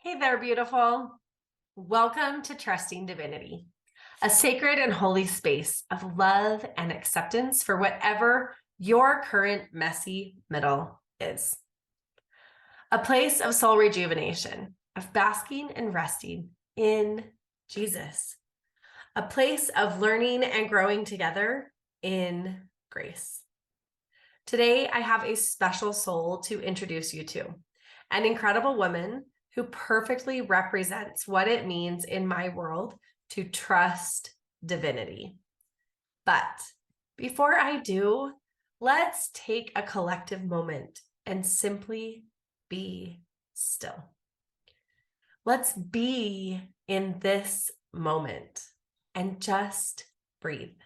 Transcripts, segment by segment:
Hey there, beautiful. Welcome to Trusting Divinity, a sacred and holy space of love and acceptance for whatever your current messy middle is. A place of soul rejuvenation, of basking and resting in Jesus. A place of learning and growing together in grace. Today, I have a special soul to introduce you to, an incredible woman who perfectly represents what it means in my world to trust divinity. But before I do, let's take a collective moment and simply be still. Let's be in this moment and just breathe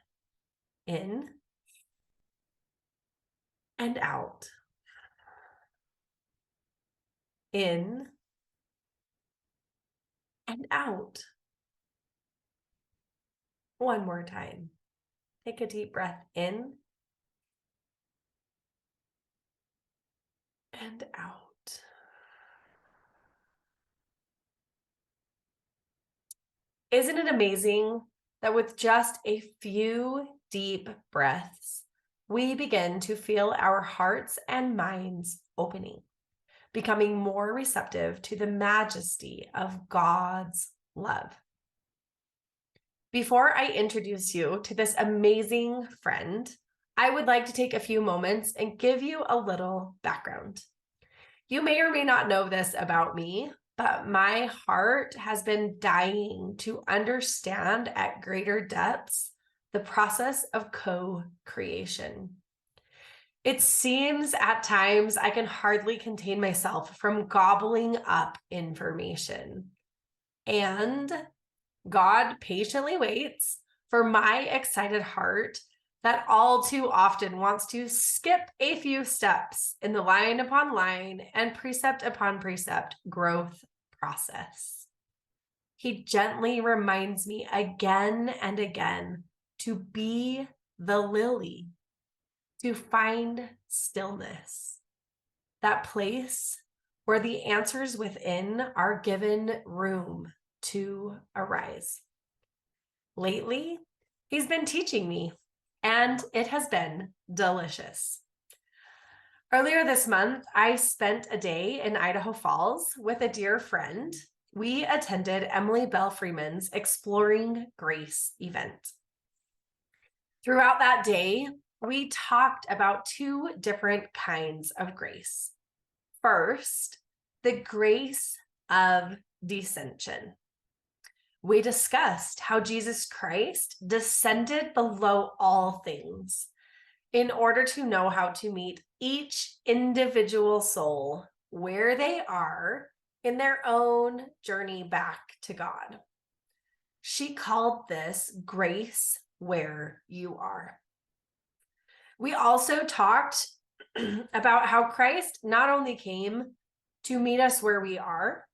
in and out. In and out. One more time. Take a deep breath in and out. Isn't it amazing that with just a few deep breaths, we begin to feel our hearts and minds opening, becoming more receptive to the majesty of God's love? Before I introduce you to this amazing friend, I would like to take a few moments and give you a little background. You may or may not know this about me, but my heart has been dying to understand at greater depths the process of co-creation. It seems at times I can hardly contain myself from gobbling up information. And God patiently waits for my excited heart that all too often wants to skip a few steps in the line upon line and precept upon precept growth process. He gently reminds me again and again to be the lily, to find stillness, that place where the answers within are given room to arise. Lately, he's been teaching me, and it has been delicious. Earlier this month, I spent a day in Idaho Falls with a dear friend. We attended Emily Bell Freeman's Exploring Grace event. Throughout that day, we talked about two different kinds of grace. First, the grace of descension. We discussed how Jesus Christ descended below all things in order to know how to meet each individual soul where they are in their own journey back to God. She called this grace where you are. We also talked about how Christ not only came to meet us where we are,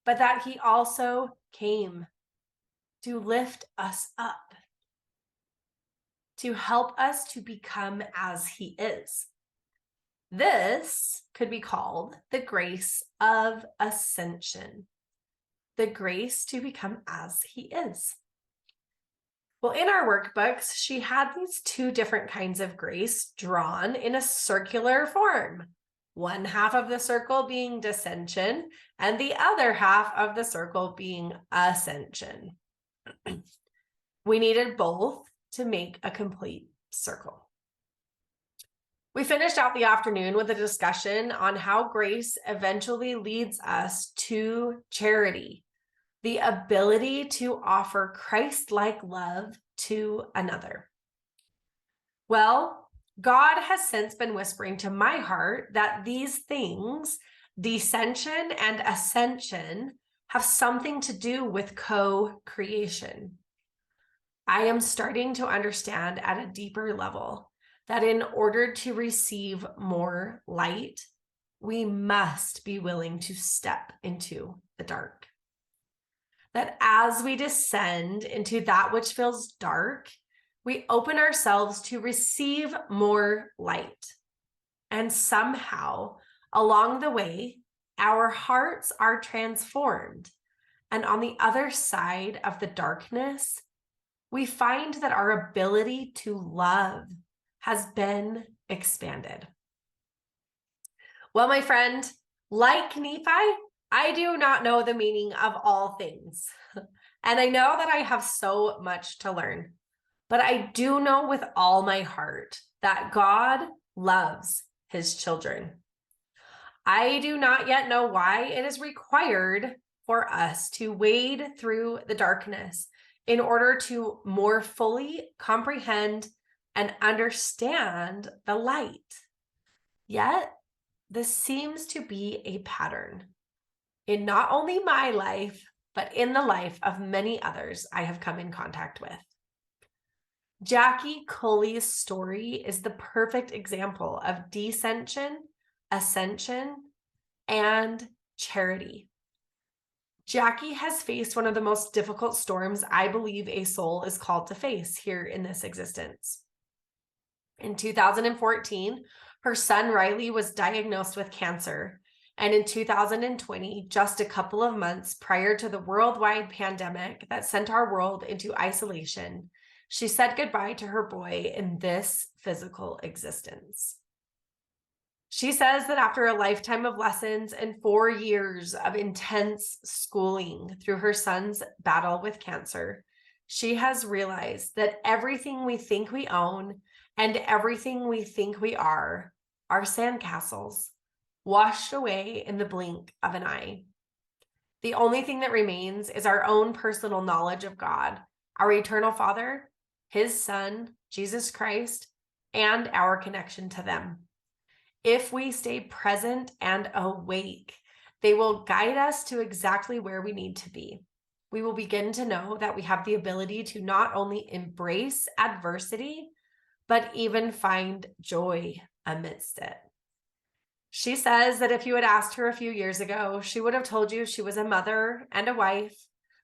but that he also came to lift us up, to help us to become as he is. This could be called the grace of ascension, the grace to become as he is. Well, in our workbooks, she had these two different kinds of grace drawn in a circular form. One half of the circle being descension, and the other half of the circle being ascension. We needed both to make a complete circle. We finished out the afternoon with a discussion on how grace eventually leads us to charity, the ability to offer Christ-like love to another. Well, God has since been whispering to my heart that these things, descension and ascension, have something to do with co-creation. I am starting to understand at a deeper level that in order to receive more light, we must be willing to step into the dark. That as we descend into that which feels dark, we open ourselves to receive more light. And somehow, along the way, our hearts are transformed. And on the other side of the darkness, we find that our ability to love has been expanded. Well, my friend, like Nephi, I do not know the meaning of all things. And I know that I have so much to learn. But I do know with all my heart that God loves his children. I do not yet know why it is required for us to wade through the darkness in order to more fully comprehend and understand the light. Yet, this seems to be a pattern in not only my life, but in the life of many others I have come in contact with. Jackie Culley's story is the perfect example of descension, ascension, and charity. Jackie has faced one of the most difficult storms I believe a soul is called to face here in this existence. In 2014, her son Riley was diagnosed with cancer. And in 2020, just a couple of months prior to the worldwide pandemic that sent our world into isolation, she said goodbye to her boy in this physical existence. She says that after a lifetime of lessons and 4 years of intense schooling through her son's battle with cancer, she has realized that everything we think we own and everything we think we are sandcastles, washed away in the blink of an eye. The only thing that remains is our own personal knowledge of God, our eternal Father, his Son, Jesus Christ, and our connection to them. If we stay present and awake, they will guide us to exactly where we need to be. We will begin to know that we have the ability to not only embrace adversity, but even find joy amidst it. She says that if you had asked her a few years ago, she would have told you she was a mother and a wife,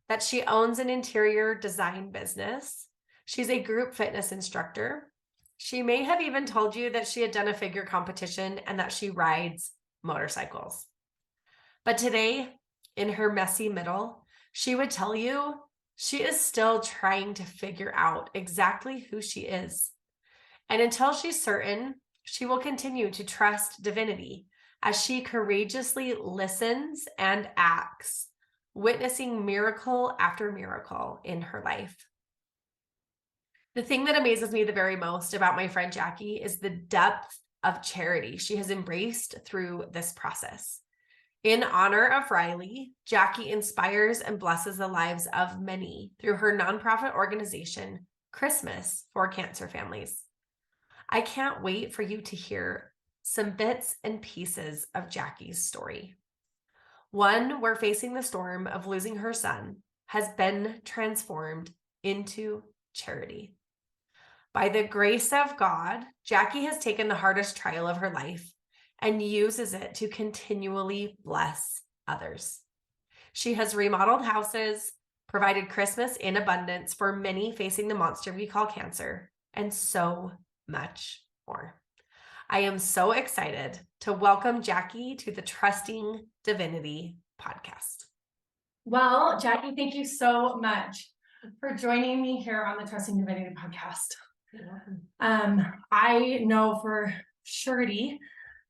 that she owns an interior design business. She's a group fitness instructor. She may have even told you that she had done a figure competition and that she rides motorcycles. But today, in her messy middle, she would tell you she is still trying to figure out exactly who she is. And until she's certain, she will continue to trust divinity as she courageously listens and acts, witnessing miracle after miracle in her life. The thing that amazes me the very most about my friend Jackie is the depth of charity she has embraced through this process. In honor of Riley, Jackie inspires and blesses the lives of many through her nonprofit organization, Christmas for Cancer Families. I can't wait for you to hear some bits and pieces of Jackie's story. One where facing the storm of losing her son has been transformed into charity. By the grace of God, Jackie has taken the hardest trial of her life and uses it to continually bless others. She has remodeled houses, provided Christmas in abundance for many facing the monster we call cancer, and so much more. I am so excited to welcome Jackie to the Trusting Divinity podcast. Well, Jackie, thank you so much for joining me here on the Trusting Divinity podcast. I know for surety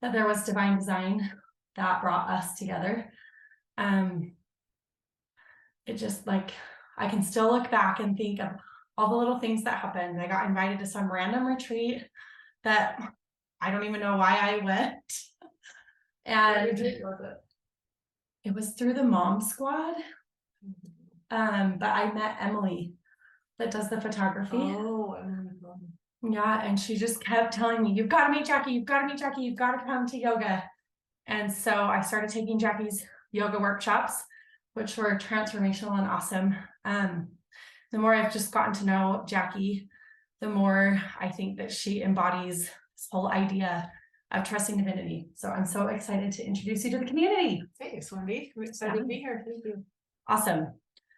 that there was divine design that brought us together. It just I can still look back and think of all the little things that happened. I got invited to some random retreat that I don't even know why I went. And it was through the Mom Squad. But I met Emily that does the photography. Oh, yeah, and she just kept telling me, you've got to meet Jackie, you've got to meet Jackie, you've got to come to yoga. And so I started taking Jackie's yoga workshops, which were transformational and awesome. The more I've just gotten to know Jackie, the more I think that she embodies this whole idea of trusting divinity. So I'm so excited to introduce you to the community. Thanks, Wendy. I'm excited to be here. Thank you. Awesome.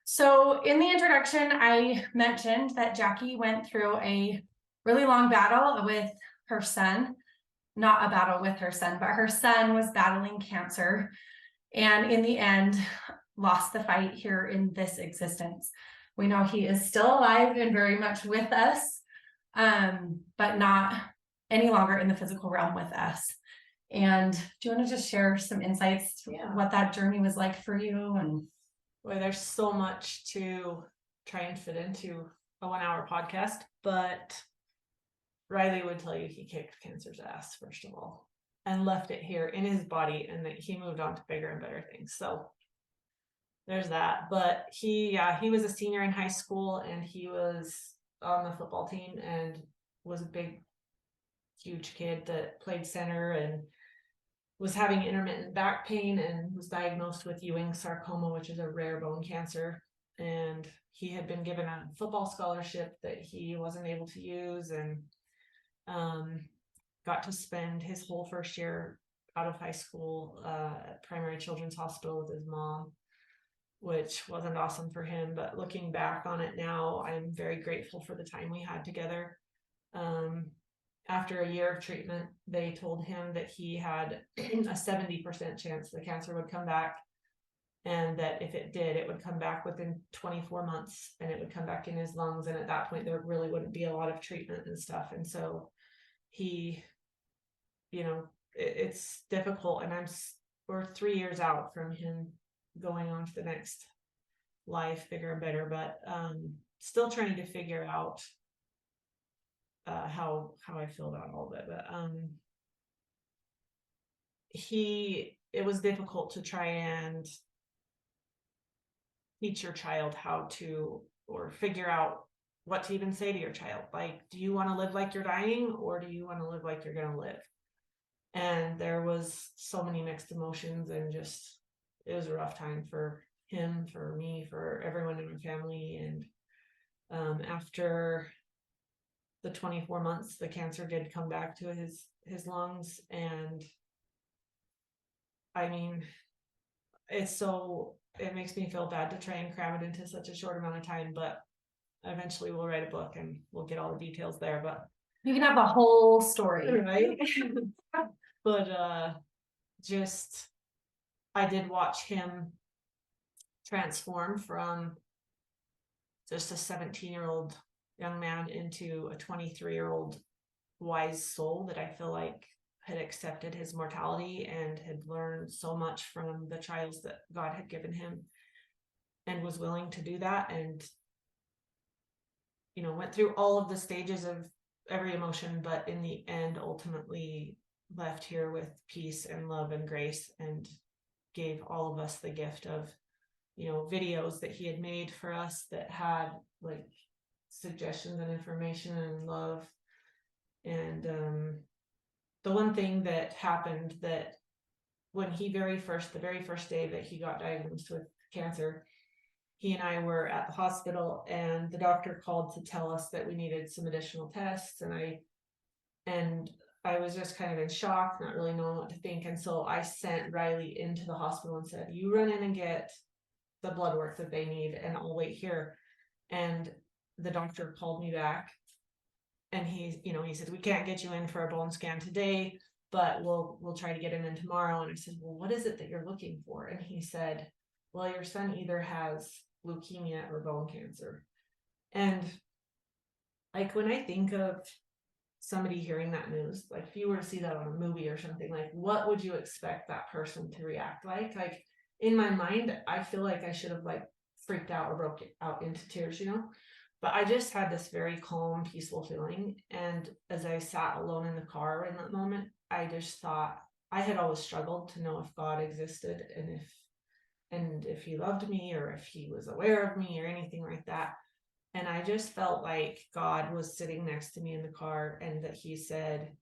So in the introduction, I mentioned that Jackie went through a really long battle with her son, not a battle with her son, but her son was battling cancer. and in the end lost the fight here in this existence. We know he is still alive and very much with us, but not any longer in the physical realm with us. And do you want to just share some insights to what that journey was like for you? And boy, there's so much to try and fit into a 1-hour podcast, but Riley would tell you he kicked cancer's ass, first of all, and left it here in his body, and that he moved on to bigger and better things. So there's that. But he was a senior in high school, and he was on the football team and was a big, huge kid that played center and was having intermittent back pain and was diagnosed with Ewing sarcoma, which is a rare bone cancer. And he had been given a football scholarship that he wasn't able to use, and got to spend his whole first year out of high school at Primary Children's Hospital with his mom, which wasn't awesome for him. But looking back on it now, I'm very grateful for the time we had together. After a year of treatment, they told him that he had a 70% chance the cancer would come back, and that if it did, it would come back within 24 months, and it would come back in his lungs. And at that point, there really wouldn't be a lot of treatment and stuff. And so he, it's difficult. And we're 3 years out from him going on to the next life, bigger and better, but still trying to figure out how I feel about all of it. But it was difficult to try and teach your child how to, or figure out what to even say to your child. Like, do you want to live like you're dying, or do you want to live like you're going to live? And there was so many mixed emotions, and just, it was a rough time for him, for me, for everyone in our family. And after the 24 months, the cancer did come back to his lungs. And I mean, it makes me feel bad to try and cram it into such a short amount of time, but eventually we'll write a book and we'll get all the details there. But you can have the whole story, right? But I did watch him transform from just a 17-year-old young man into a 23-year-old wise soul that I feel like had accepted his mortality and had learned so much from the trials that God had given him, and was willing to do that, and went through all of the stages of every emotion, but in the end ultimately left here with peace and love and grace, and gave all of us the gift of videos that he had made for us that had like suggestions and information and love. And the one thing that happened, that when the very first day that he got diagnosed with cancer, he and I were at the hospital, and the doctor called to tell us that we needed some additional tests. And I was just kind of in shock, not really knowing what to think. And so I sent Riley into the hospital and said, you run in and get the blood work that they need, and I'll wait here. And the doctor called me back, and he said, we can't get you in for a bone scan today, but we'll try to get him in tomorrow. And I said, well, what is it that you're looking for? And he said, well, your son either has leukemia or bone cancer. And like, when I think of somebody hearing that news, like if you were to see that on a movie or something, like what would you expect that person to react like? Like in my mind, I feel like I should have like freaked out or broke out into tears, but I just had this very calm, peaceful feeling. And as I sat alone in the car in that moment, I just thought, I had always struggled to know if God existed, and if he loved me, or if he was aware of me, or anything like that. And I just felt like God was sitting next to me in the car, and that he said,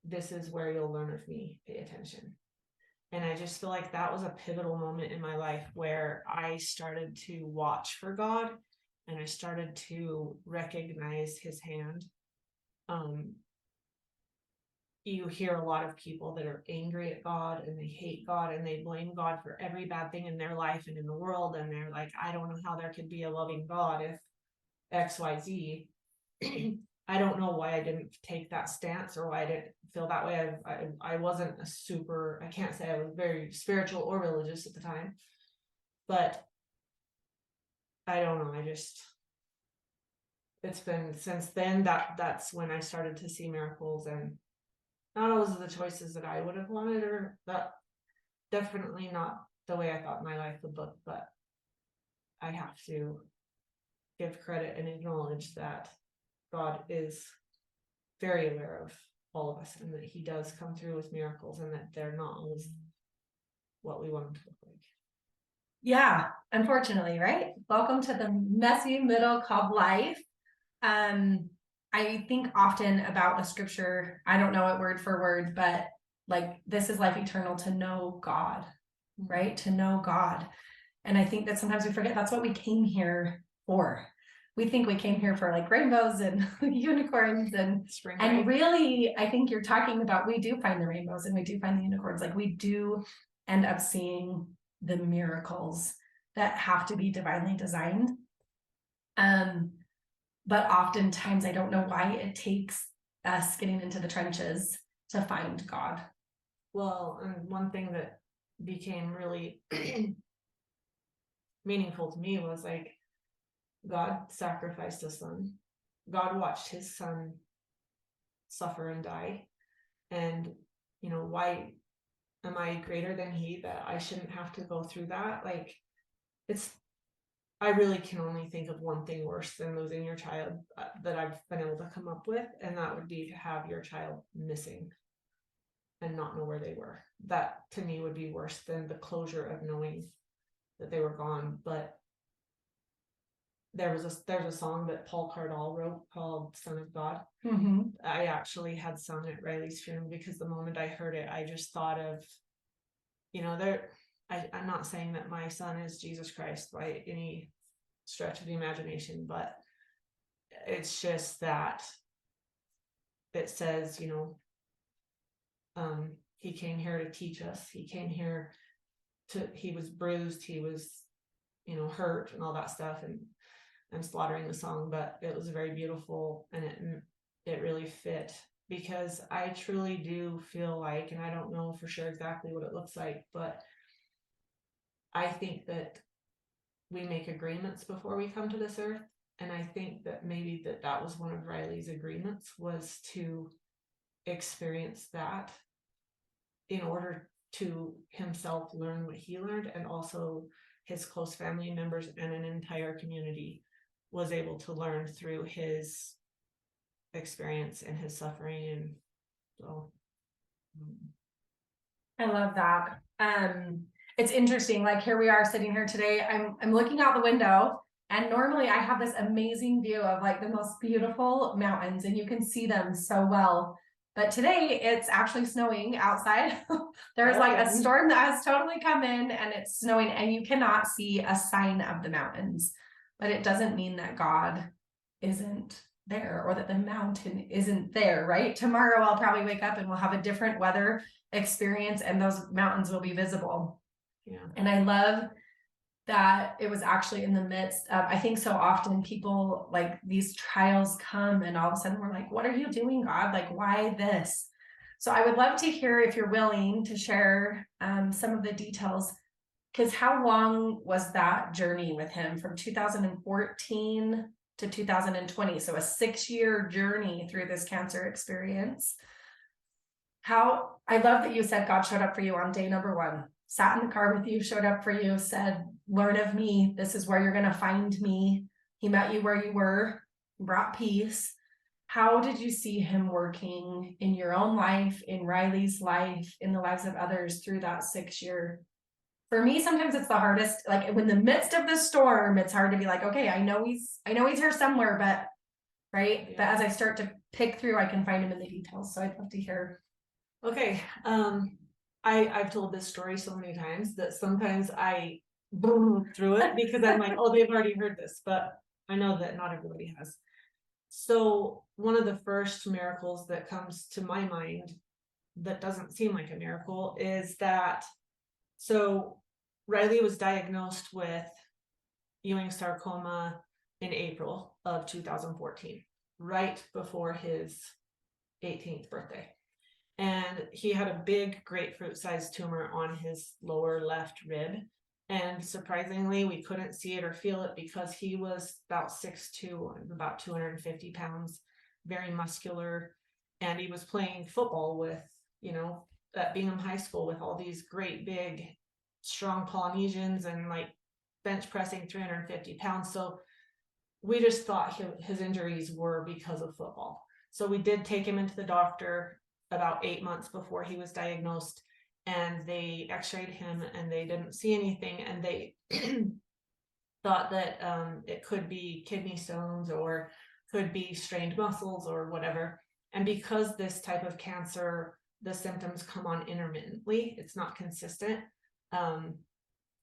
this is where you'll learn of me, pay attention. And I just feel like that was a pivotal moment in my life where I started to watch for God, and I started to recognize his hand. You hear a lot of people that are angry at God, and they hate God, and they blame God for every bad thing in their life and in the world. And they're like, I don't know how there could be a loving God if X, Y, Z. I don't know why I didn't take that stance or why I didn't feel that way. I wasn't I can't say I was very spiritual or religious at the time, but I don't know. It's been since then that's when I started to see miracles, and not always the choices that I would have wanted, or that definitely not the way I thought my life would look, but I have to give credit and acknowledge that God is very aware of all of us, and that he does come through with miracles, and that they're not always what we want them to look like. Yeah, unfortunately, right? Welcome to the messy middle called life. I think often about a scripture, I don't know it word for word, but like, this is life eternal, to know God, right? To know God. And I think that sometimes we forget that's what we came here for. We think we came here for like rainbows and unicorns and Spring and break. really, I think you're talking about, we do find the rainbows and we do find the unicorns. Like, we do end up seeing the miracles that have to be divinely designed. But oftentimes I don't know why it takes us getting into the trenches to find God. Well, and one thing that became really meaningful to me was like, God sacrificed a son. God watched his son suffer and die. And, you know, why am I greater than he that I shouldn't have to go through that? Like, I really can only think of one thing worse than losing your child that I've been able to come up with, and that would be to have your child missing and not know where they were. That to me would be worse than the closure of knowing that they were gone. But there's a song that Paul Cardall wrote called Son of God. Mm-hmm. I actually had sung at Riley's funeral, because the moment I heard it, I just thought of, you know, I'm not saying that my son is Jesus Christ by any stretch of the imagination, but it's just that it says, you know, he came here to teach us. He came here he was bruised, he was, you know, hurt and all that stuff. And I'm slaughtering the song, but it was very beautiful, and it really fit, because I truly do feel like, and I don't know for sure exactly what it looks like, but I think that we make agreements before we come to this earth. And I think that maybe that was one of Riley's agreements, was to experience that in order to himself learn what he learned, and also his close family members and an entire community was able to learn through his experience and his suffering. And so I love that. It's interesting, like, here we are sitting here today, I'm looking out the window, and normally I have this amazing view of like the most beautiful mountains, and you can see them so well. But today it's actually snowing outside. There's like a storm that has totally come in, and it's snowing, and you cannot see a sign of the mountains. But it doesn't mean that God isn't there, or that the mountain isn't there, right? Tomorrow I'll probably wake up and we'll have a different weather experience, and those mountains will be visible. yeah. And I love that it was actually in the midst of, I think so often people, like, these trials come and all of a sudden we're like, what are you doing, God? Like, why this? So I would love to hear, if you're willing to share some of the details, because how long was that journey with him, from 2014 to 2020? So a 6-year journey through this cancer experience. How, I love that you said God showed up for you on day number 1, sat in the car with you, showed up for you, said, learn of me. This is where you're going to find me. He met you where you were, brought peace. How did you see him working in your own life, in Riley's life, in the lives of others through that 6-year? For me, sometimes it's the hardest, like in the midst of the storm, it's hard to be like, okay, I know he's here somewhere, but right. Yeah. But as I start to pick through, I can find him in the details. So I'd love to hear. Okay. I've told this story so many times that sometimes I boom through it, because I'm like, oh, they've already heard this, but I know that not everybody has. So one of the first miracles that comes to my mind that doesn't seem like a miracle is that, so Riley was diagnosed with Ewing sarcoma in April of 2014. right before his 18th birthday. And he had a big grapefruit-sized tumor on his lower left rib. And surprisingly, we couldn't see it or feel it because he was about 6'2", about 250 pounds, very muscular. And he was playing football with, at Bingham High School with all these great big, strong Polynesians and like bench pressing 350 pounds. So we just thought his injuries were because of football. So we did take him into the doctor about 8 months before he was diagnosed, and they x-rayed him and they didn't see anything, and they thought that it could be kidney stones or could be strained muscles or whatever. And because this type of cancer, the symptoms come on intermittently, it's not consistent,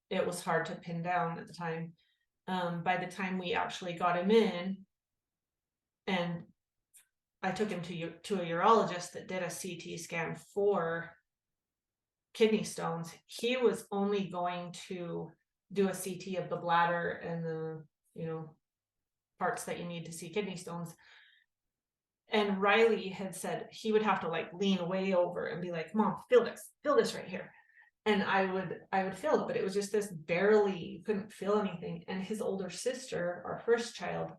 it was hard to pin down at the time. By the time we actually got him in, and I took him to a urologist that did a CT scan for kidney stones, he was only going to do a CT of the bladder and the, parts that you need to see kidney stones. And Riley had said he would have to like lean way over and be like, Mom, feel this right here. And I would feel it, but it was just this barely, you couldn't feel anything. And his older sister, our first child,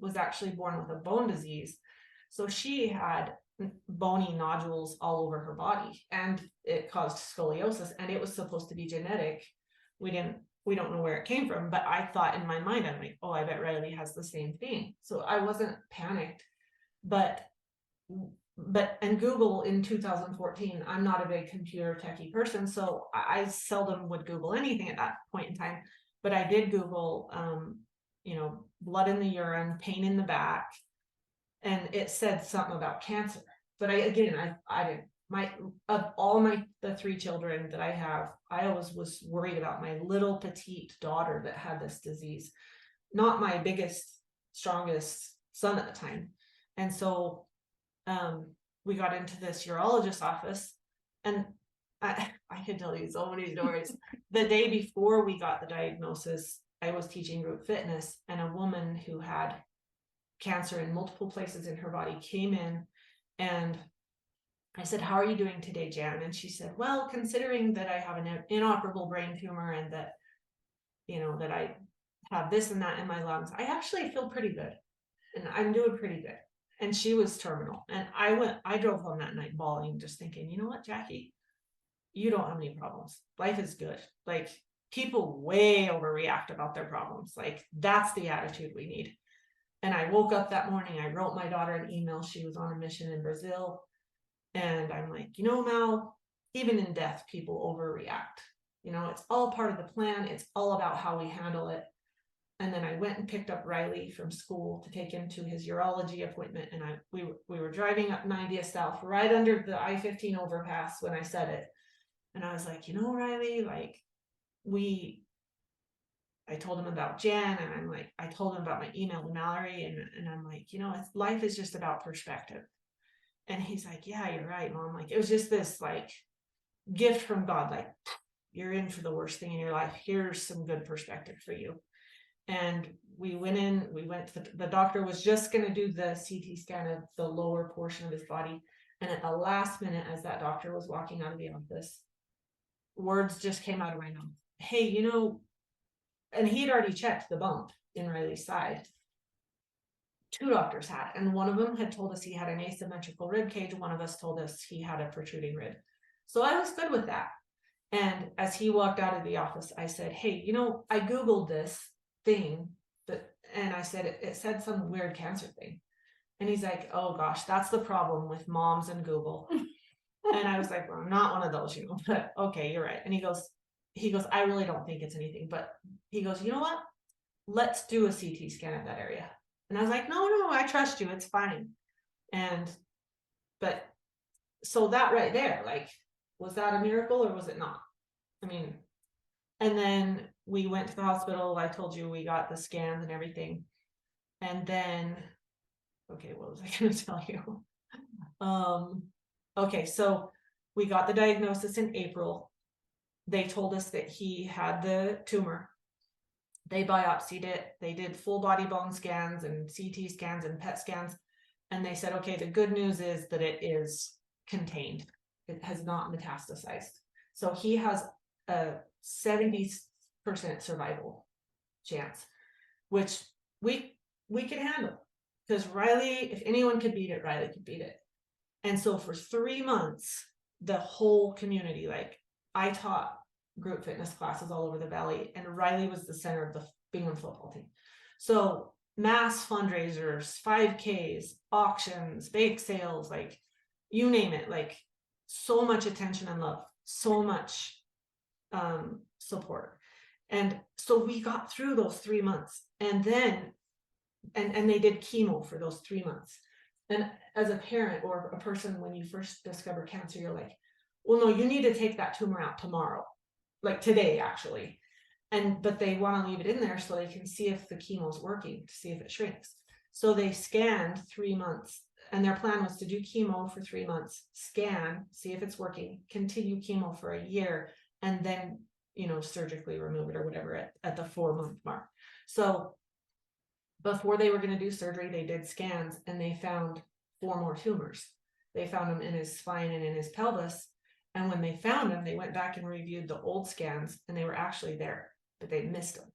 was actually born with a bone disease. So she had bony nodules all over her body, and it caused scoliosis, and it was supposed to be genetic. We don't know where it came from, but I thought in my mind, I'm like, oh, I bet Riley has the same thing. So I wasn't panicked, but and Google in 2014, I'm not a big computer techie person, so I seldom would Google anything at that point in time, but I did Google, blood in the urine, pain in the back, and it said something about cancer. But I didn't, the 3 children that I have, I always was worried about my little petite daughter that had this disease, not my biggest, strongest son at the time. And so we got into this urologist office, and I could tell you so many stories. The day before we got the diagnosis, I was teaching group fitness, and a woman who had cancer in multiple places in her body came in, and I said, how are you doing today, Jan? And she said, well, considering that I have an inoperable brain tumor and that, that I have this and that in my lungs, I actually feel pretty good, and I'm doing pretty good. And she was terminal. And I drove home that night bawling, just thinking, you know what, Jackie, you don't have any problems. Life is good. Like, people way overreact about their problems. Like, that's the attitude we need. And I woke up that morning, I wrote my daughter an email. She was on a mission in Brazil. And I'm like, Mal, even in death, people overreact. It's all part of the plan. It's all about how we handle it. And then I went and picked up Riley from school to take him to his urology appointment. And we were driving up 90th South, right under the I-15 overpass when I said it. And I was like, Riley, like, I told him about Jan, and I'm like, I told him about my email to Mallory, and I'm like, life is just about perspective. And he's like, yeah, you're right, Mom. Like, it was just this like gift from God, like, you're in for the worst thing in your life. Here's some good perspective for you. And we went to the doctor was just going to do the CT scan of the lower portion of his body. And at the last minute, as that doctor was walking out of the office, words just came out of my mouth. Hey, and he had already checked the bump in Riley's side. 2 doctors had, and one of them had told us he had an asymmetrical rib cage. One of us told us he had a protruding rib. So I was good with that. And as he walked out of the office, I said, hey, I Googled this thing, and I said, it said some weird cancer thing. And he's like, oh gosh, that's the problem with moms and Google. And I was like, well, I'm not one of those, but okay, you're right. And he goes, I really don't think it's anything, but he goes, you know what? Let's do a CT scan of that area. And I was like, no, I trust you. It's fine. But so that right there, like, was that a miracle or was it not? I mean, and then we went to the hospital. I told you we got the scans and everything. And then, okay, what was I going to tell you? Okay, so we got the diagnosis in April. They told us that he had the tumor. They biopsied it. They did full body bone scans and CT scans and PET scans. And they said, okay, the good news is that it is contained. It has not metastasized. So he has a 70% survival chance, which we can handle, because Riley, if anyone could beat it, Riley could beat it. And so for 3 months, the whole community, like, I taught group fitness classes all over the valley, and Riley was the center of the Bingham football team. So mass fundraisers, 5Ks, auctions, bake sales, like, you name it, like, so much attention and love, so much support. And so we got through those 3 months, and then and they did chemo for those 3 months. And as a parent or a person, when you first discover cancer, you're like, well, no, you need to take that tumor out tomorrow, like today, actually. But they want to leave it in there so they can see if the chemo's working, to see if it shrinks. So they scanned 3 months, and their plan was to do chemo for 3 months, scan, see if it's working, continue chemo for a year, and then, surgically remove it or whatever at the 4-month mark. So before they were going to do surgery, they did scans, and they found 4 more tumors. They found them in his spine and in his pelvis. And when they found them, they went back and reviewed the old scans, and they were actually there, but they missed them.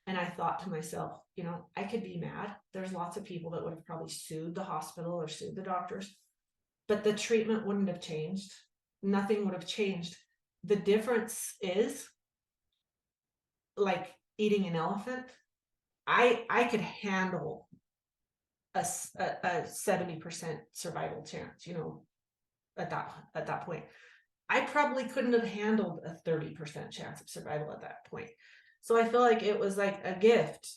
And I thought to myself, I could be mad. There's lots of people that would have probably sued the hospital or sued the doctors, but the treatment wouldn't have changed. Nothing would have changed. The difference is, like eating an elephant, I could handle a 70% survival chance, at that point. I probably couldn't have handled a 30% chance of survival at that point. So I feel like it was like a gift.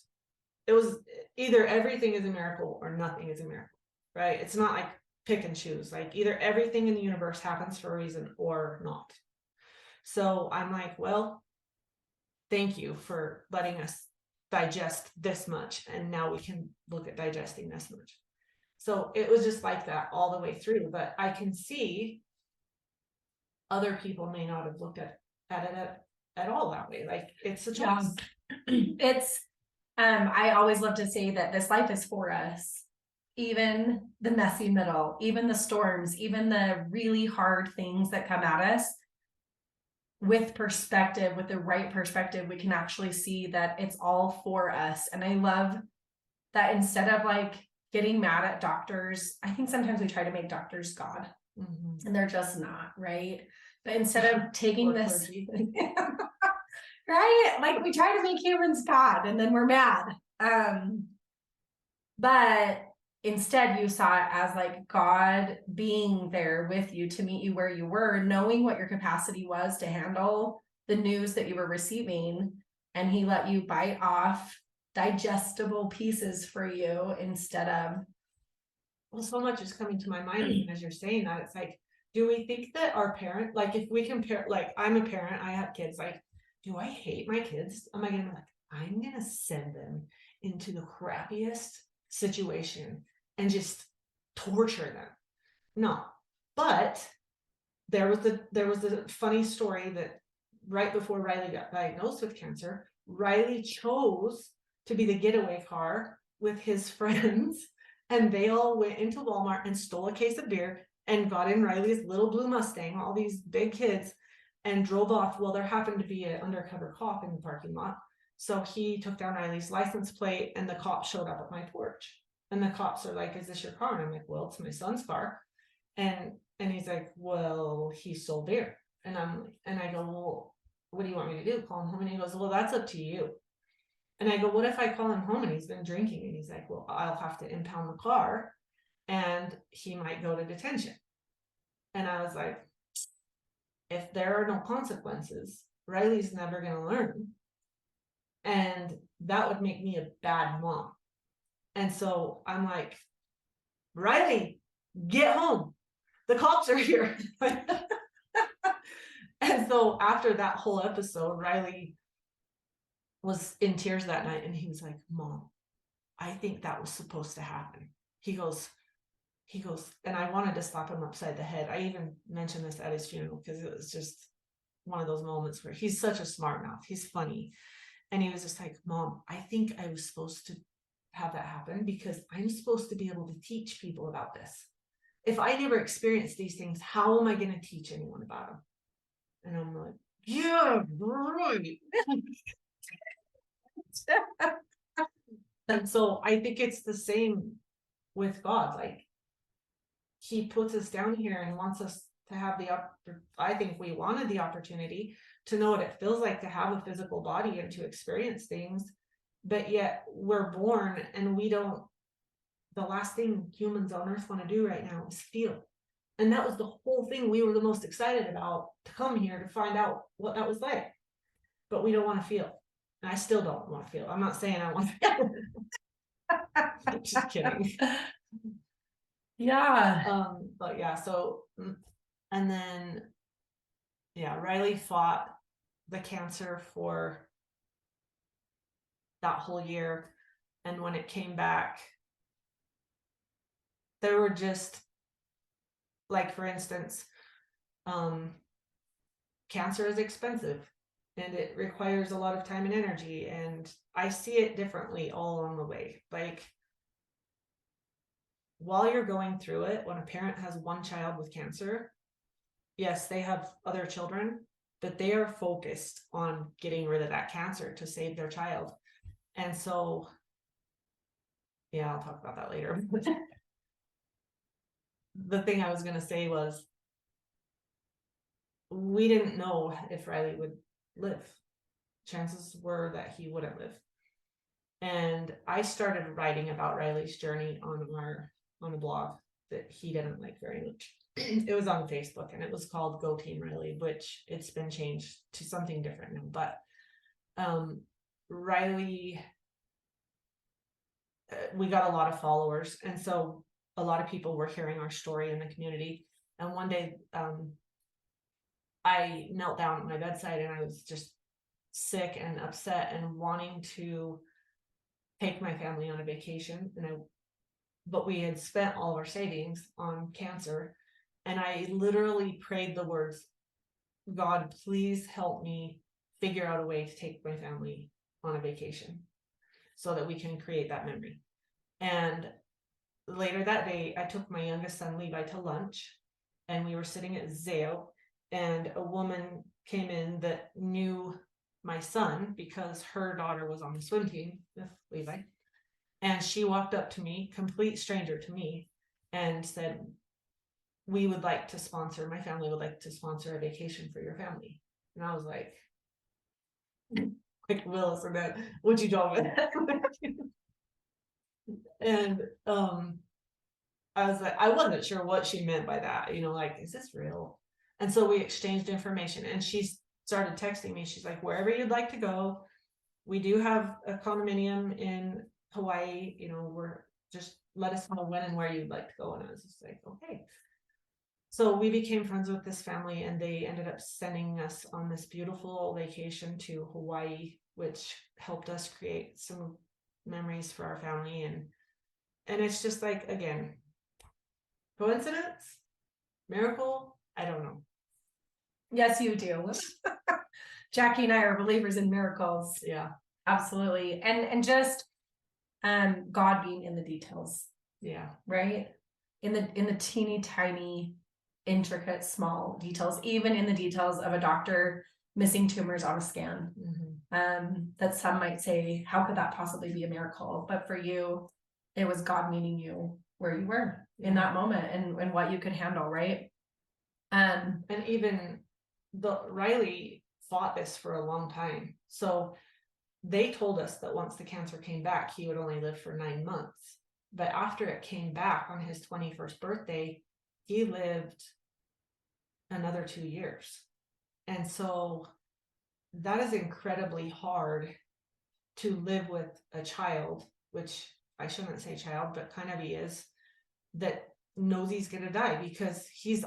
It was either everything is a miracle or nothing is a miracle, right? It's not like pick and choose, like either everything in the universe happens for a reason or not. So I'm like, well, thank you for letting us digest this much, and now we can look at digesting this much. So it was just like that all the way through. But I can see other people may not have looked at it at all that way. Like, it's a choice. It's I always love to say that this life is for us, even the messy middle, even the storms, even the really hard things that come at us. With perspective, with the right perspective, we can actually see that it's all for us. And I love that instead of like getting mad at doctors, I think sometimes we try to make doctors God, and they're just not, right? But instead of taking this, right? Like, we try to make humans God, and then we're mad. But instead you saw it as like God being there with you to meet you where you were, knowing what your capacity was to handle the news that you were receiving. And he let you bite off digestible pieces for you instead of. Well, so much is coming to my mind as you're saying that. It's like, do we think that our parent, like, if we compare, like, I'm a parent, I have kids, like, do I hate my kids? Am I gonna be like, I'm gonna send them into the crappiest situation and just torture them? No. But there was a funny story that right before Riley got diagnosed with cancer, Riley chose to be the getaway car with his friends, and they all went into Walmart and stole a case of beer and got in Riley's little blue Mustang, all these big kids, and drove off. Well, there happened to be an undercover cop in the parking lot. So he took down Riley's license plate, and the cop showed up at my porch. And the cops are like, is this your car? And I'm like, well, it's my son's car. And he's like, well, he sold beer. And I go, well, what do you want me to do? Call him home? And he goes, well, that's up to you. And I go, what if I call him home and he's been drinking? And he's like, well, I'll have to impound the car and he might go to detention. And I was like, if there are no consequences, Riley's never going to learn. And that would make me a bad mom. And so I'm like, Riley, get home. The cops are here. And so after that whole episode, Riley was in tears that night, and he was like, Mom, I think that was supposed to happen. He goes, and I wanted to slap him upside the head. I even mentioned this at his funeral because it was just one of those moments where he's such a smart mouth. He's funny. And he was just like, Mom, I think I was supposed to have that happen because I'm supposed to be able to teach people about this. If I never experienced these things, how am I going to teach anyone about them? And I'm like, yeah, right. And so I think it's the same with God. Like, he puts us down here and wants us to have I think we wanted the opportunity to know what it feels like to have a physical body and to experience things, but yet we're born and the last thing humans on earth want to do right now is feel. And that was the whole thing we were the most excited about, to come here to find out what that was like. But we don't want to feel. And I still don't want to feel. I'm not saying I want to feel. I'm just kidding. Yeah. But yeah, so, and then, yeah, Riley fought the cancer for that whole year. And when it came back, there were just, like, for instance, cancer is expensive and it requires a lot of time and energy. And I see it differently all along the way. Like, while you're going through it, when a parent has one child with cancer, yes, they have other children, but they are focused on getting rid of that cancer to save their child. And so, yeah, I'll talk about that later. The thing I was going to say was, we didn't know if Riley would live. Chances were that he wouldn't live. And I started writing about Riley's journey on a blog that he didn't like very much. It was on Facebook and it was called Go Team Riley, which it's been changed to something different now. But Riley, we got a lot of followers, and so a lot of people were hearing our story in the community. And one day I knelt down at my bedside and I was just sick and upset and wanting to take my family on a vacation. But we had spent all of our savings on cancer. And I literally prayed the words, God, please help me figure out a way to take my family on a vacation so that we can create that memory. And later that day, I took my youngest son, Levi, to lunch, and we were sitting at Zao, and a woman came in that knew my son because her daughter was on the swim team with Levi. And she walked up to me, complete stranger to me, and said, we would like to sponsor, my family would like to sponsor a vacation for your family. And I was like Willis or that, what you doing? And I was like, I wasn't sure what she meant by that, like, is this real? And so we exchanged information, and she started texting me. She's like, wherever you'd like to go, we do have a condominium in Hawaii, we're just let us know when and where you'd like to go. And I was just like, okay. So we became friends with this family, and they ended up sending us on this beautiful vacation to Hawaii, which helped us create some memories for our family. And it's just like, again, coincidence, miracle, I don't know. Yes, you do. Jackie and I are believers in miracles. Yeah, absolutely. And just God being in the details. Yeah. Right? In the teeny tiny, intricate, small details, even in the details of a doctor missing tumors on a scan. That some might say, how could that possibly be a miracle? But for you, it was God meeting you where you were in that moment and what you could handle, right? And even Riley fought this for a long time. So they told us that once the cancer came back, he would only live for 9 months. But after it came back on his 21st birthday, he lived another 2 years. And so that is incredibly hard to live with a child, which I shouldn't say child, but kind of he is, that knows he's going to die, because he's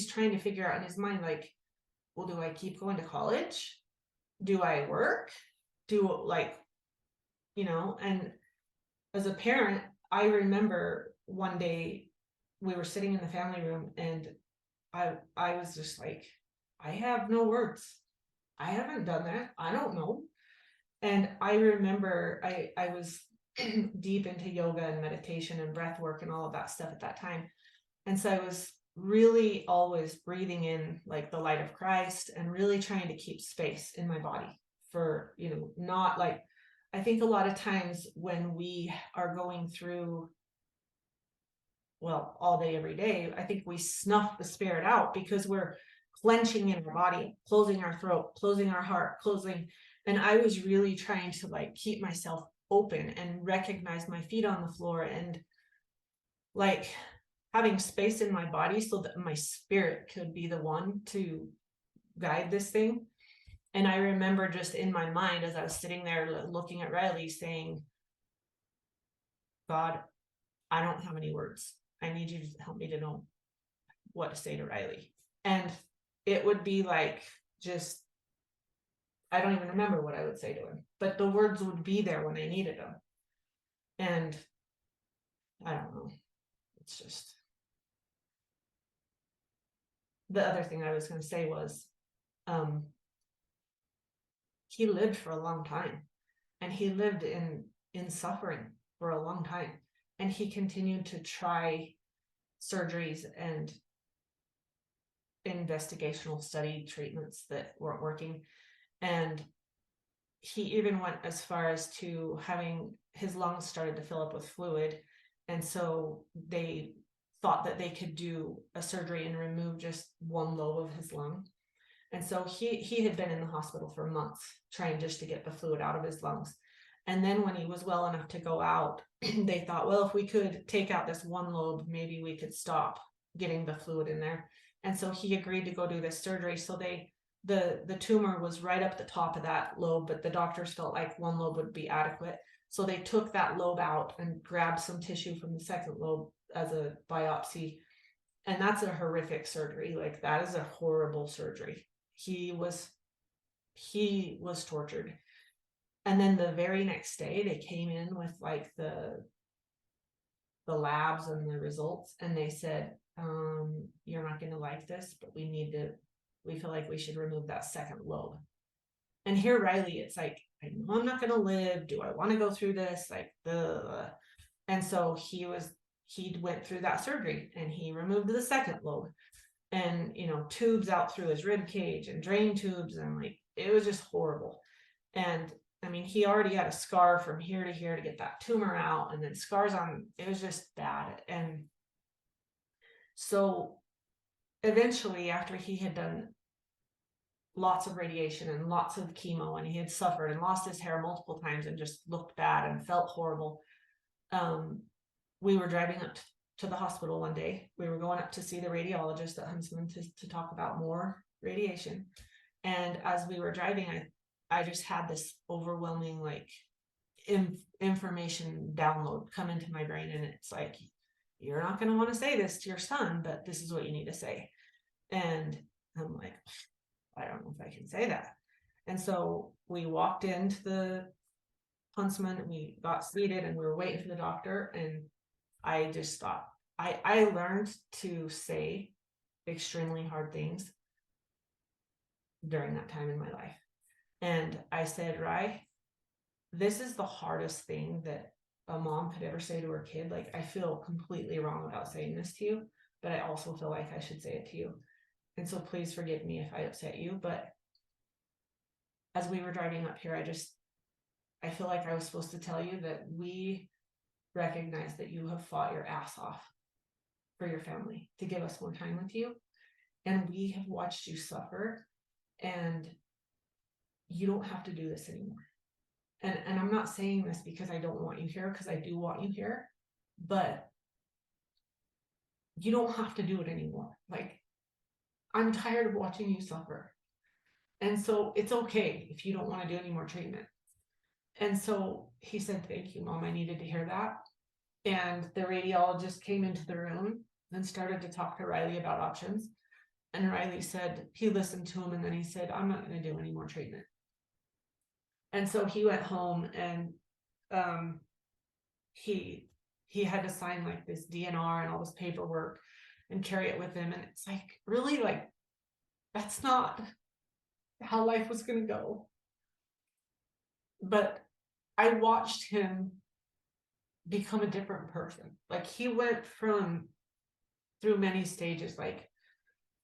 trying to figure out in his mind, like, well, do I keep going to college? Do I work? And as a parent, I remember one day we were sitting in the family room, and I was just like, I have no words. I haven't done that. I don't know. And I remember I was deep into yoga and meditation and breath work and all of that stuff at that time. And so I was really always breathing in like the light of Christ and really trying to keep space in my body for, not like, I think a lot of times when we are going through, well, all day, every day, I think we snuff the spirit out because we're clenching in our body, closing our throat, closing our heart, closing. And I was really trying to like keep myself open and recognize my feet on the floor and like having space in my body so that my spirit could be the one to guide this thing. And I remember just in my mind as I was sitting there looking at Riley saying, God, I don't have any words. I need you to help me to know what to say to Riley. And it would be like, just, I don't even remember what I would say to him, but the words would be there when I needed them. And I don't know. It's just, the other thing I was going to say was, he lived for a long time, and he lived in suffering for a long time, and he continued to try surgeries and investigational study treatments that weren't working. And he even went as far as to having his lungs started to fill up with fluid, and so they thought that they could do a surgery and remove just one lobe of his lung. And so he had been in the hospital for months trying just to get the fluid out of his lungs. And then when he was well enough to go out, they thought, well, if we could take out this one lobe, maybe we could stop getting the fluid in there. And so he agreed to go do this surgery. So the tumor was right up the top of that lobe, but the doctors felt like one lobe would be adequate. So they took that lobe out and grabbed some tissue from the second lobe as a biopsy. And that's a horrific surgery. Like, that is a horrible surgery. He was tortured. And then the very next day they came in with like the labs and the results, and they said, you're not going to like this, but we feel like we should remove that second lobe. And here Riley, it's like, I know I'm not going to live. Do I want to go through this? Like, and so he went through that surgery and he removed the second lobe, and tubes out through his rib cage and drain tubes, and like, it was just horrible. And I mean, he already had a scar from here to here to get that tumor out, and then scars on, it was just bad. And so eventually, after he had done lots of radiation and lots of chemo, and he had suffered and lost his hair multiple times and just looked bad and felt horrible, we were driving up to the hospital one day. We were going up to see the radiologist at Huntsman to talk about more radiation. And as we were driving, I just had this overwhelming like information download come into my brain, and it's like, you're not going to want to say this to your son, but this is what you need to say. And I'm like, I don't know if I can say that. And so we walked into the Huntsman and we got seated and we were waiting for the doctor. And I just thought, I learned to say extremely hard things during that time in my life. And I said, Rye, this is the hardest thing that a mom could ever say to her kid. Like, I feel completely wrong about saying this to you, but I also feel like I should say it to you. And so please forgive me if I upset you. But as we were driving up here, I feel like I was supposed to tell you that we recognize that you have fought your ass off for your family to give us more time with you. And we have watched you suffer, and you don't have to do this anymore. And I'm not saying this because I don't want you here, because I do want you here, but you don't have to do it anymore. Like, I'm tired of watching you suffer. And so it's okay if you don't want to do any more treatment. And so he said, thank you, Mom. I needed to hear that. And the radiologist came into the room and started to talk to Riley about options. And Riley said, he listened to him, and then he said, I'm not going to do any more treatment. And so he went home, and he had to sign like this DNR and all this paperwork and carry it with him. And it's like, really, like, that's not how life was going to go. But I watched him become a different person. Like he went through many stages. Like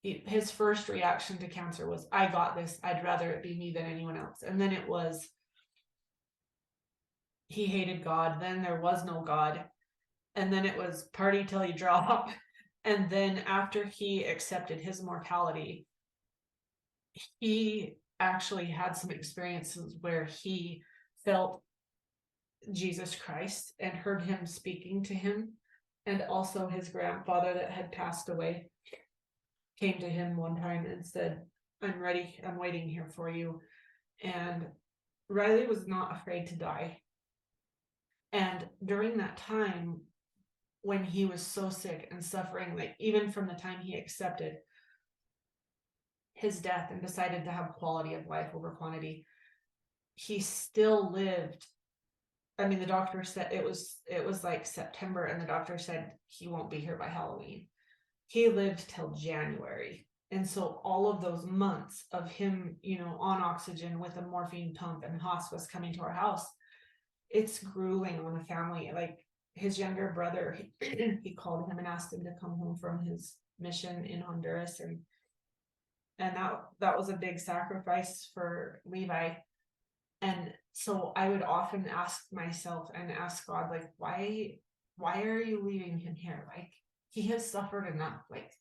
his first reaction to cancer was, I got this, I'd rather it be me than anyone else. And then it was, he hated God, then there was no God, and then it was party till you drop. And then after he accepted his mortality, he actually had some experiences where he felt Jesus Christ and heard him speaking to him. And also his grandfather that had passed away came to him one time and said, I'm ready, I'm waiting here for you. And Riley was not afraid to die. And during that time, when he was so sick and suffering, like even from the time he accepted his death and decided to have quality of life over quantity, he still lived. I mean, the doctor said it was like September, and the doctor said he won't be here by Halloween. He lived till January. And so all of those months of him, you know, on oxygen with a morphine pump and hospice coming to our house, it's grueling on the family. Like his younger brother, he called him and asked him to come home from his mission in Honduras. And that was a big sacrifice for Levi. And so I would often ask myself and ask God, like, why are you leaving him here? Like, he has suffered enough. Like,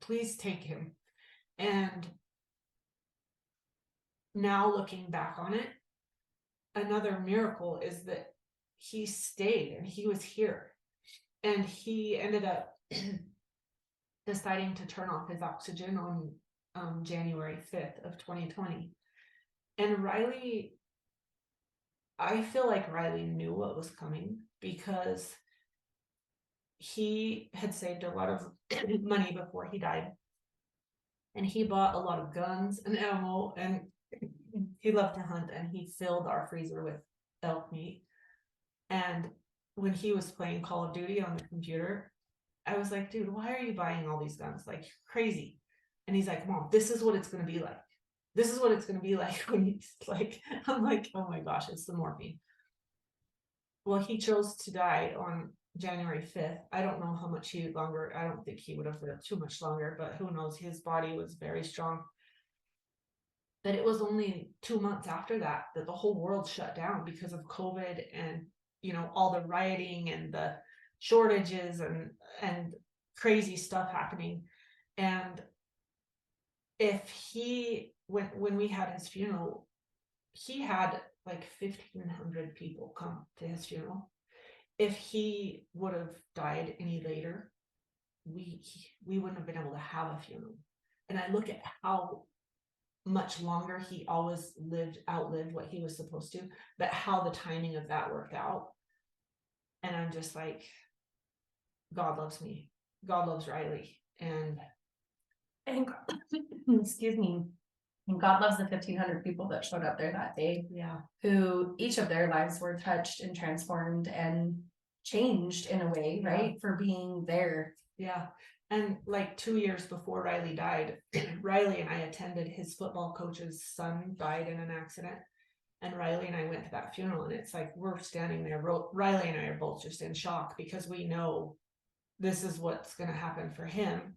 please take him. And now looking back on it, another miracle is that he stayed and he was here. And he ended up deciding to turn off his oxygen on January 5th of 2020. And Riley, I feel like Riley knew what was coming because he had saved a lot of money before he died. And he bought a lot of guns and ammo, and he loved to hunt, and he filled our freezer with elk meat. And when he was playing Call of Duty on the computer, I was like, dude, why are you buying all these guns? Like, crazy. And he's like, Mom, this is what it's going to be like. This is what it's going to be like when he's like, I'm like, oh my gosh, it's the morphine. Well, he chose to die on January 5th. I don't know how much longer. I don't think he would have lived too much longer, but who knows? His body was very strong. But it was only 2 months after that the whole world shut down because of COVID and, you know, all the rioting and the shortages and crazy stuff happening. And if when we had his funeral, he had like 1,500 people come to his funeral. If he would have died any later, we wouldn't have been able to have a funeral. And I look at how much longer he always outlived what he was supposed to, but how the timing of that worked out. And I'm just like, God loves me. God loves Riley. And excuse me. And God loves the 1,500 people that showed up there that day. yeah, Who each of their lives were touched and transformed and changed in a way, right? For being there. Yeah. And like 2 years before Riley died, Riley and I attended his football coach's son died in an accident. And Riley and I went to that funeral, and it's like we're standing there. Riley and I are both just in shock because we know this is what's going to happen for him.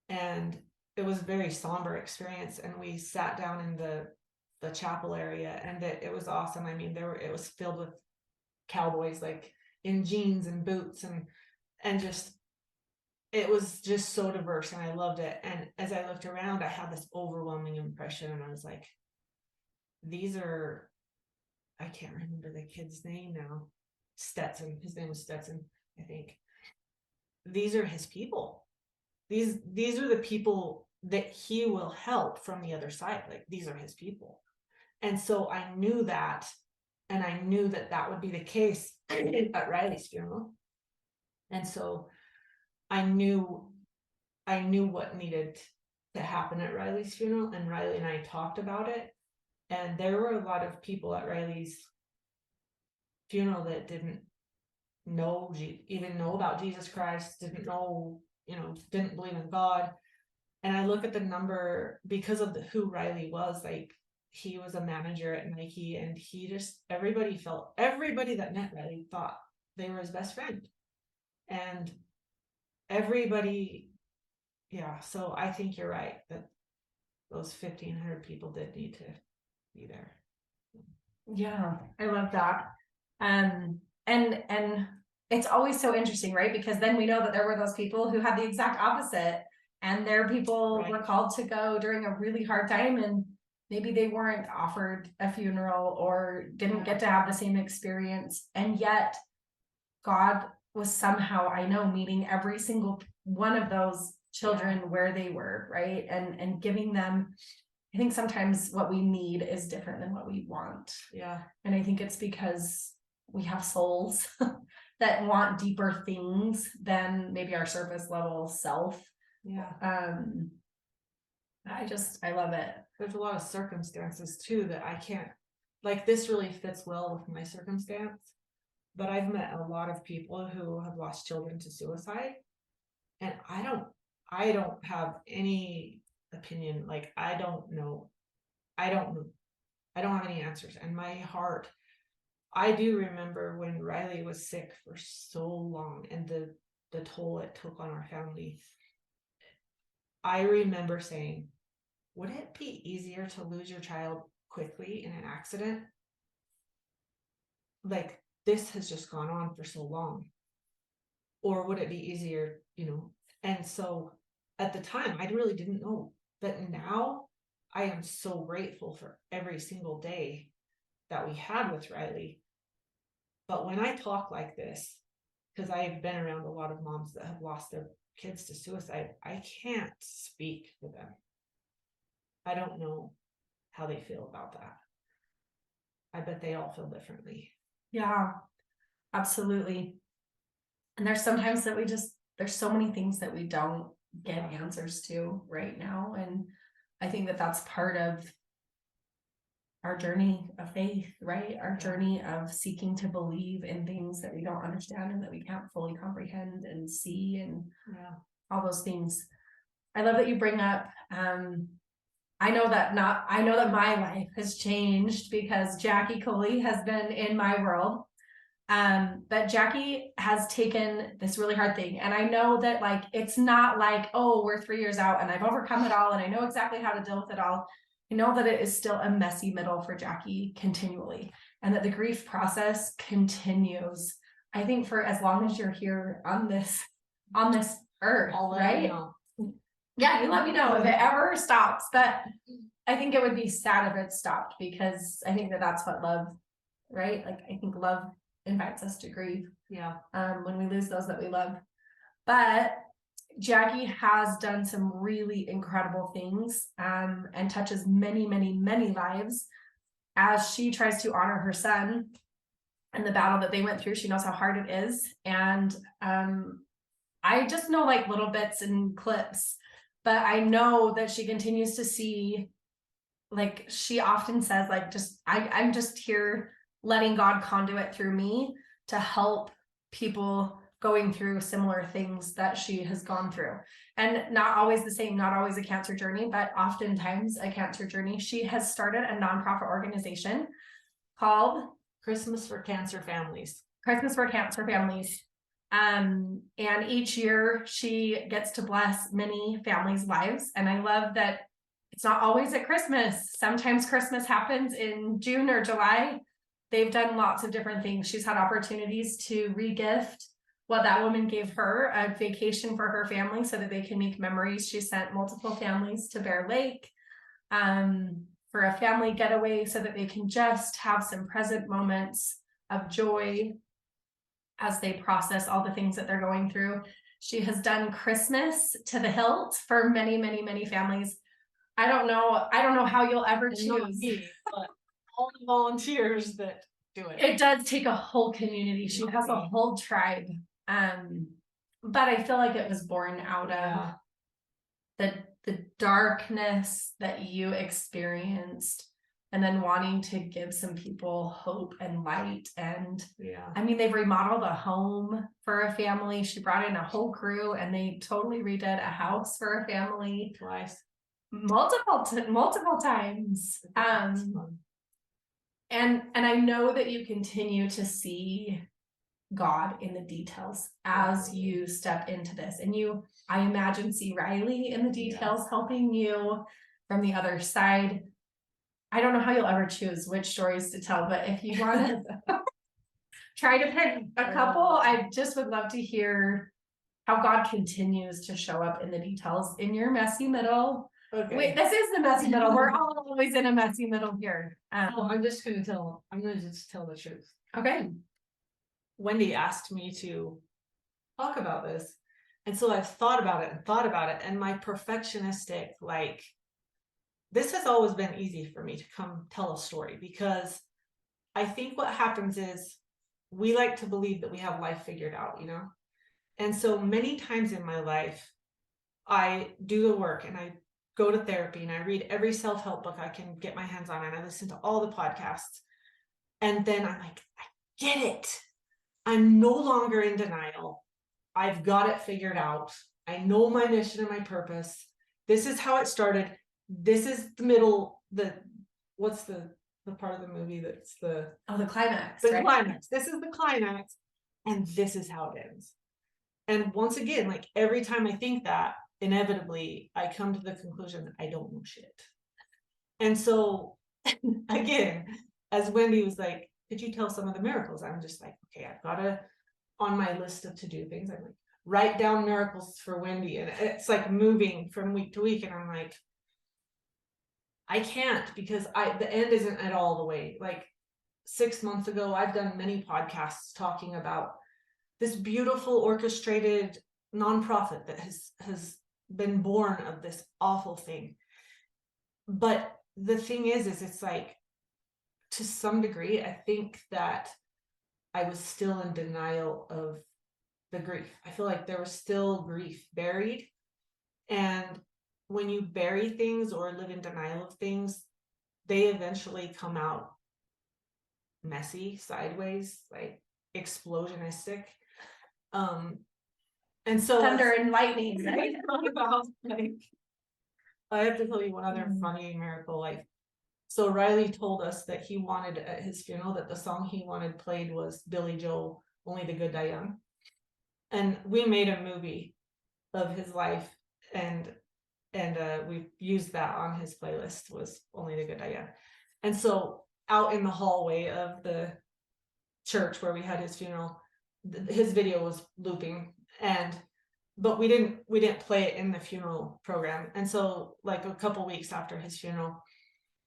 And it was a very somber experience. And we sat down in the chapel area, and it was awesome. I mean, it was filled with cowboys, like in jeans and boots, and just, it was just so diverse, and I loved it. And as I looked around, I had this overwhelming impression, and I was like, I can't remember the kid's name now. Stetson. His name was Stetson, I think. These are his people. These are the people that he will help from the other side. Like, these are his people. And so I knew that, and I knew that would be the case at Riley's funeral. And so I knew what needed to happen at Riley's funeral, and Riley and I talked about it. And there were a lot of people at Riley's funeral that didn't even know about Jesus Christ, didn't know, didn't believe in God. And I look at the number because of who Riley was. Like, he was a manager at Nike, and everybody that met Riley thought they were his best friend. And everybody, yeah, so I think you're right that those 1,500 people did need to be there. Yeah, I love that. And it's always so interesting, right? Because then we know that there were those people who had the exact opposite, and their people Right. were called to go during a really hard time, and maybe they weren't offered a funeral or didn't get to have the same experience. And yet God was somehow, I know, meeting every single one of those children where they were, right? And giving them, I think sometimes what we need is different than what we want. Yeah. And I think it's because we have souls that want deeper things than maybe our surface level self. Yeah. I love it. There's a lot of circumstances too that I can't, like, this really fits well with my circumstance, but I've met a lot of people who have lost children to suicide, and I don't have any opinion. Like, I don't know. I don't have any answers. And my heart, I do remember when Riley was sick for so long and the toll it took on our family. I remember saying, would it be easier to lose your child quickly in an accident? Like, this has just gone on for so long. Or would it be easier, And so at the time, I really didn't know. But now I am so grateful for every single day that we had with Riley. But when I talk like this, because I've been around a lot of moms that have lost their kids to suicide, I can't speak for them. I don't know how they feel about that. I bet they all feel differently. Yeah, absolutely. And there's sometimes that there's so many things that we don't get answers to right now. And I think that that's part of our journey of faith, right? Our journey of seeking to believe in things that we don't understand and that we can't fully comprehend and see, and all those things. I love that you bring up, I know that my life has changed because Jackie Culley has been in my world. But Jackie has taken this really hard thing. And I know that, like, it's not like, oh, we're 3 years out and I've overcome it all and I know exactly how to deal with it all. I know that it is still a messy middle for Jackie continually, and that the grief process continues. I think for as long as you're here on this earth, right? Yeah, you let me know if it ever stops. But I think it would be sad if it stopped, because I think that that's what love, right? Like, I think love invites us to grieve. Yeah. When we lose those that we love. But Jackie has done some really incredible things, and touches many, many, many lives as she tries to honor her son and the battle that they went through. She knows how hard it is. And I just know, like, little bits and clips, but I know that she continues to see, like, she often says, like, I'm just here letting God conduit through me to help people going through similar things that she has gone through. And not always the same, not always a cancer journey, but oftentimes a cancer journey. She has started a nonprofit organization called Christmas for Cancer Families. And each year she gets to bless many families' lives. And I love that it's not always at Christmas. Sometimes Christmas happens in June or July. They've done lots of different things. She's had opportunities to re-gift what that woman gave her, a vacation for her family so that they can make memories. She sent multiple families to Bear Lake for a family getaway so that they can just have some present moments of joy as they process all the things that they're going through. She has done Christmas to the hilt for many, many, many families. I don't know how you'll ever choose. Not me, but all the volunteers that do it. It does take a whole community. She has a whole tribe. But I feel like it was born out of the darkness that you experienced, and then wanting to give some people hope and light. And I mean, they've remodeled a home for a family. She brought in a whole crew, and they totally redid a house for a family twice, multiple times. And I know that you continue to see God in the details as you step into this. And you, I imagine, see Riley in the details helping you from the other side. I don't know how you'll ever choose which stories to tell, but if you want to try to pick a couple, I just would love to hear how God continues to show up in the details in your messy middle. Okay. Wait, this is the messy middle. We're all always in a messy middle here. I'm just gonna just tell the truth. Okay. Wendy asked me to talk about this. And so I've thought about it and thought about it. And my perfectionistic, like, this has always been easy for me to come tell a story, because I think what happens is we like to believe that we have life figured out, you know? And so many times in my life, I do the work and I go to therapy and I read every self-help book I can get my hands on, and I listen to all the podcasts. And then I'm like, I get it. I'm no longer in denial. I've got it figured out. I know my mission and my purpose. This is how it started. This is the middle, what's the part of the movie that's the climax, the right? climax. This is the climax, and this is how it ends. And once again, like, every time I think that, inevitably I come to the conclusion that I don't know shit. And so again, as Wendy was like, could you tell some of the miracles? I'm just like, okay, I've got to, on my list of to-do things, I'm like, write down miracles for Wendy. And it's like moving from week to week. And I'm like, I can't, because the end isn't at all the way. Like 6 months ago, I've done many podcasts talking about this beautiful orchestrated nonprofit that has been born of this awful thing. But the thing is it's like, to some degree, I think that I was still in denial of the grief. I feel like there was still grief buried. And when you bury things or live in denial of things, they eventually come out messy, sideways, like explosionistic. And so Thunder and lightning, right? about, like, I have to tell you one other funny miracle. Like, so Riley told us that he wanted at his funeral that the song he wanted played was Billy Joel, Only the Good Die Young. And we made a movie of his life, and we used that on his playlist, was Only the Good Die Young. And so out in the hallway of the church where we had his funeral, his video was looping, but we didn't play it in the funeral program. And so, like, a couple weeks after his funeral,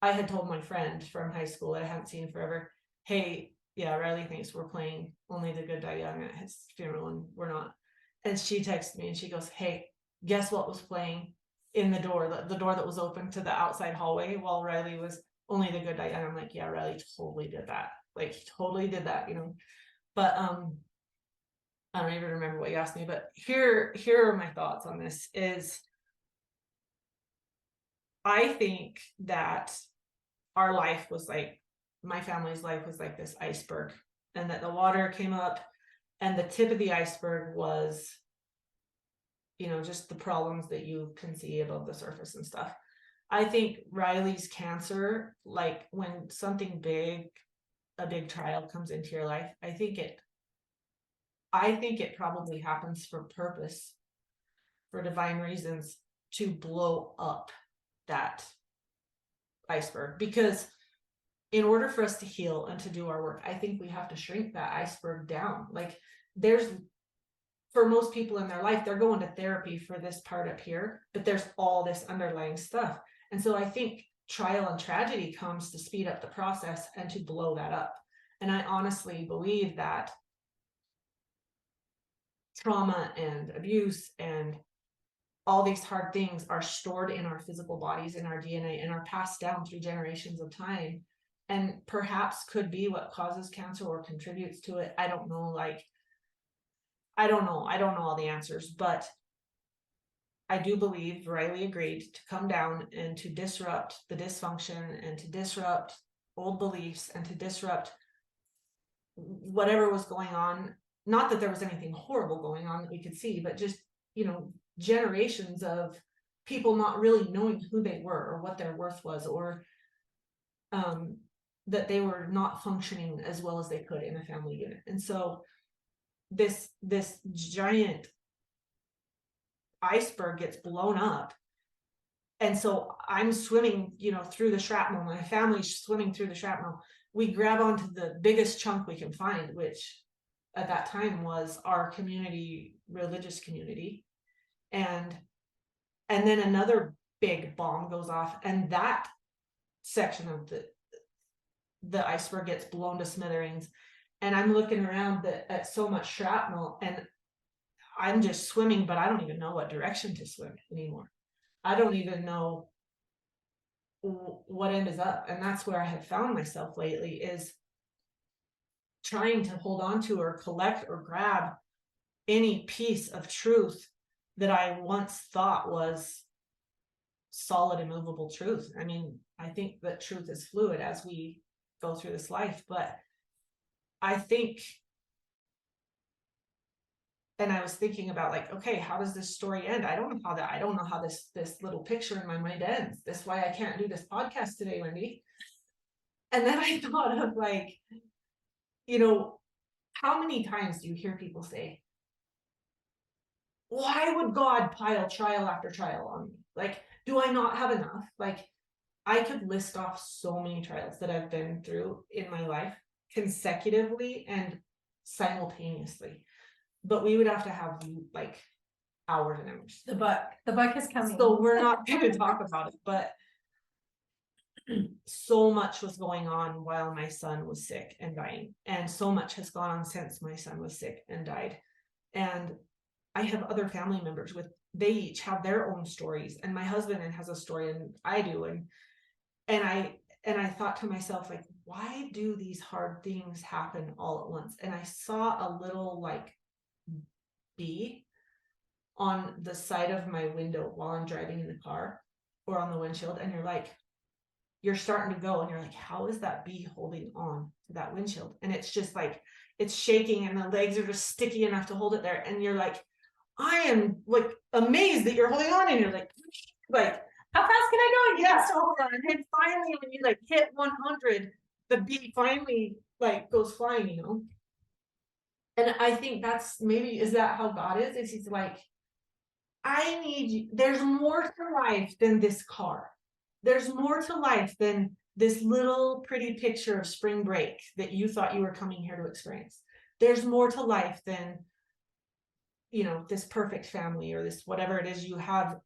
I had told my friend from high school that I hadn't seen forever, hey, yeah, Riley thinks we're playing Only the Good Die Young at his funeral, and we're not. And she texted me and she goes, hey, guess what was playing in the door, the door that was open to the outside hallway while Riley was Only the Good Die Young. I'm like, yeah, Riley totally did that. Like, he totally did that, you know. But I don't even remember what you asked me, but here are my thoughts on this. Is I think that our life was like, my family's life was like this iceberg, and that the water came up and the tip of the iceberg was, you know, just the problems that you can see above the surface and stuff. I think Riley's cancer, like, when something big, a big trial comes into your life, I think it probably happens for purpose, for divine reasons, to blow up that iceberg. Because in order for us to heal and to do our work, I think we have to shrink that iceberg down. Like, for most people in their life, they're going to therapy for this part up here, but there's all this underlying stuff. And so I think trial and tragedy comes to speed up the process and to blow that up. And I honestly believe that trauma and abuse and all these hard things are stored in our physical bodies, in our DNA, and are passed down through generations of time, and perhaps could be what causes cancer or contributes to it. I don't know. Like, I don't know all the answers, but I do believe Riley agreed to come down and to disrupt the dysfunction and to disrupt old beliefs and to disrupt whatever was going on. Not that there was anything horrible going on that we could see, but just, you know, generations of people not really knowing who they were or what their worth was, or that they were not functioning as well as they could in a family unit. And so this giant iceberg gets blown up. And so I'm swimming, through the shrapnel. My family's swimming through the shrapnel. We grab onto the biggest chunk we can find, which at that time was our community, religious community. And then another big bomb goes off, and that section of the iceberg gets blown to smithereens. And I'm looking around at so much shrapnel, and I'm just swimming, but I don't even know what direction to swim anymore. I don't even know what end is up. And that's where I have found myself lately, is trying to hold on to or collect or grab any piece of truth that I once thought was solid, immovable truth. I mean, I think that truth is fluid as we go through this life, but I think, and I was thinking about, like, okay, how does this story end? I don't know how this little picture in my mind ends. That's why I can't do this podcast today, Wendy. And then I thought of, like, how many times do you hear people say, why would God pile trial after trial on me? Like, do I not have enough? Like, I could list off so many trials that I've been through in my life consecutively and simultaneously, but we would have to have like hours and hours. The book is coming. So we're not going to talk about it, but so much was going on while my son was sick and dying, and so much has gone on since my son was sick and died. And I have other family members they each have their own stories, and my husband has a story, and I do, and I thought to myself, like, why do these hard things happen all at once? And I saw a little, like, bee on the side of my window while I'm driving in the car, or on the windshield, and you're starting to go, and you're like, how is that bee holding on to that windshield? And it's just like, it's shaking, and the legs are just sticky enough to hold it there, and you're like, I am, like, amazed that you're holding on, and you're like how fast can I go? yeah, so hold on. And then finally, when you, like, hit 100, the bee finally, like, goes flying, And I think that's maybe, is that how God is? Is he's like, I need you. There's more to life than this car. There's more to life than this little pretty picture of spring break that you thought you were coming here to experience. There's more to life than, this perfect family, or this whatever it is you have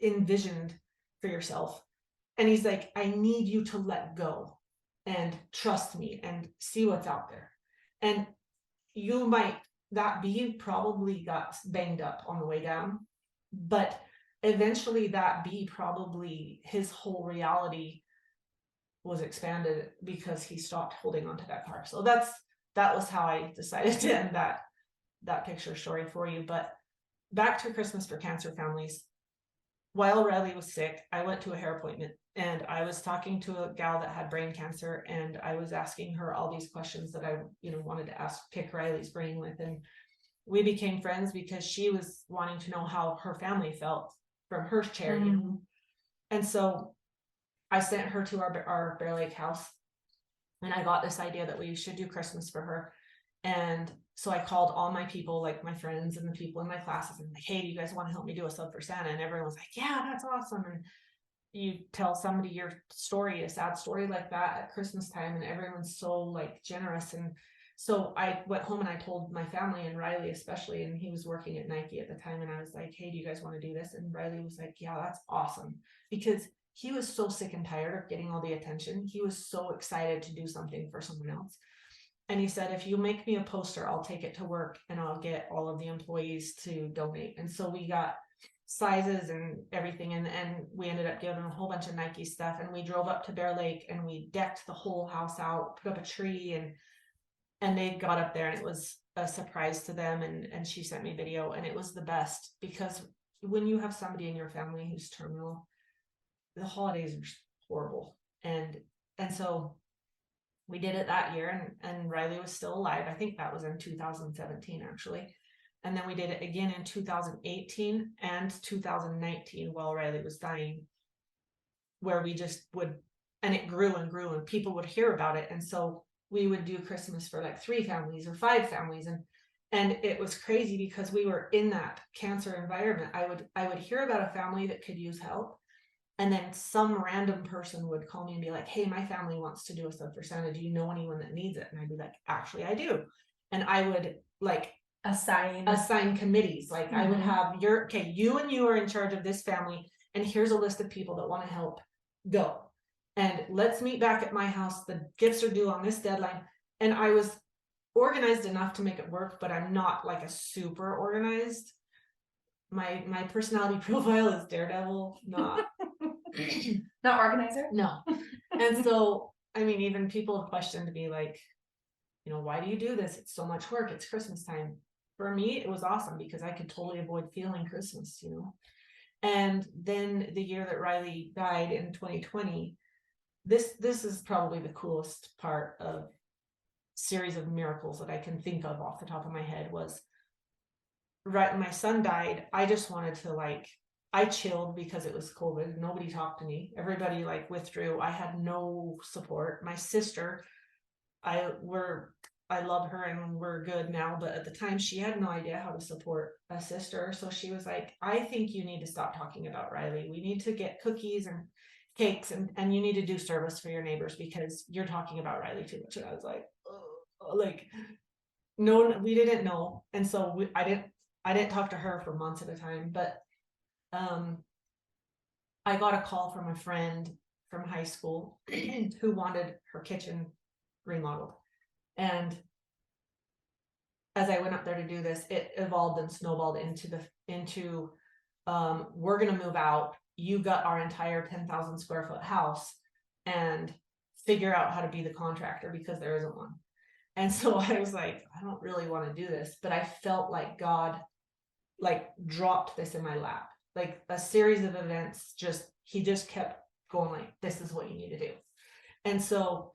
envisioned for yourself. And he's like, I need you to let go and trust me and see what's out there. And that bee probably got banged up on the way down, but eventually that bee his whole reality was expanded because he stopped holding onto that car. So that was how I decided to end that picture story for you. But back to Christmas for Cancer Families. While Riley was sick, I went to a hair appointment, and I was talking to a gal that had brain cancer, and I was asking her all these questions that I, wanted to pick Riley's brain with. And we became friends because she was wanting to know how her family felt from her chair, And so I sent her to our Bear Lake house, and I got this idea that we should do Christmas for her. And so I called all my people, like my friends and the people in my classes, and like, hey, do you guys want to help me do a sub for Santa? And everyone was like, yeah, that's awesome. And you tell somebody your story, a sad story like that at Christmas time, and everyone's so, like, generous. And so I went home and I told my family, and Riley especially, and he was working at Nike at the time, and I was like, hey, do you guys want to do this? And Riley was like, yeah, that's awesome, because he was so sick and tired of getting all the attention. He was so excited to do something for someone else. And he said, if you make me a poster, I'll take it to work and I'll get all of the employees to donate. And so we got sizes and everything, and we ended up giving a whole bunch of Nike stuff, and we drove up to Bear Lake and we decked the whole house out, put up a tree, and they got up there, and it was a surprise to them. And she sent me video, and it was the best, because when you have somebody in your family who's terminal, the holidays are horrible. And so we did it that year, and Riley was still alive. I think that was in 2017, actually. And then we did it again in 2018 and 2019 while Riley was dying, where we just would, and it grew and grew, and people would hear about it. And so we would do Christmas for like 3 families or 5 families. And it was crazy because we were in that cancer environment. I would hear about a family that could use help. And then some random person would call me and be like, hey, my family wants to do a sub for Santa. Do you know anyone that needs it? And I'd be like, actually, I do. And I would like assign committees. Like I would have you and you are in charge of this family. And here's a list of people that want to help. Go. And let's meet back at my house. The gifts are due on this deadline. And I was organized enough to make it work, but I'm not like a super organized. My personality profile is daredevil, not not organizer. No. And so, I mean, even people have questioned me like, why do you do this? It's so much work. It's Christmas time. For me, it was awesome because I could totally avoid feeling Christmas, And then the year that Riley died in 2020, this is probably the coolest part of series of miracles that I can think of off the top of my head was right when my son died. I just wanted to I chilled because it was COVID. Nobody talked to me. Everybody withdrew. I had no support. My sister, I love her and we're good now, but at the time she had no idea how to support a sister. So she was like, I think you need to stop talking about Riley. We need to get cookies and cakes and you need to do service for your neighbors because you're talking about Riley too much. And I was like, no, we didn't know. And so I didn't talk to her for months at a time, but I got a call from a friend from high school who wanted her kitchen remodeled. And as I went up there to do this, it evolved and snowballed into we're going to move out. You got our entire 10,000 square foot house and figure out how to be the contractor because there isn't one. And so I was like, I don't really want to do this, but I felt like God dropped this in my lap, like a series of events. He just kept going like, this is what you need to do. And so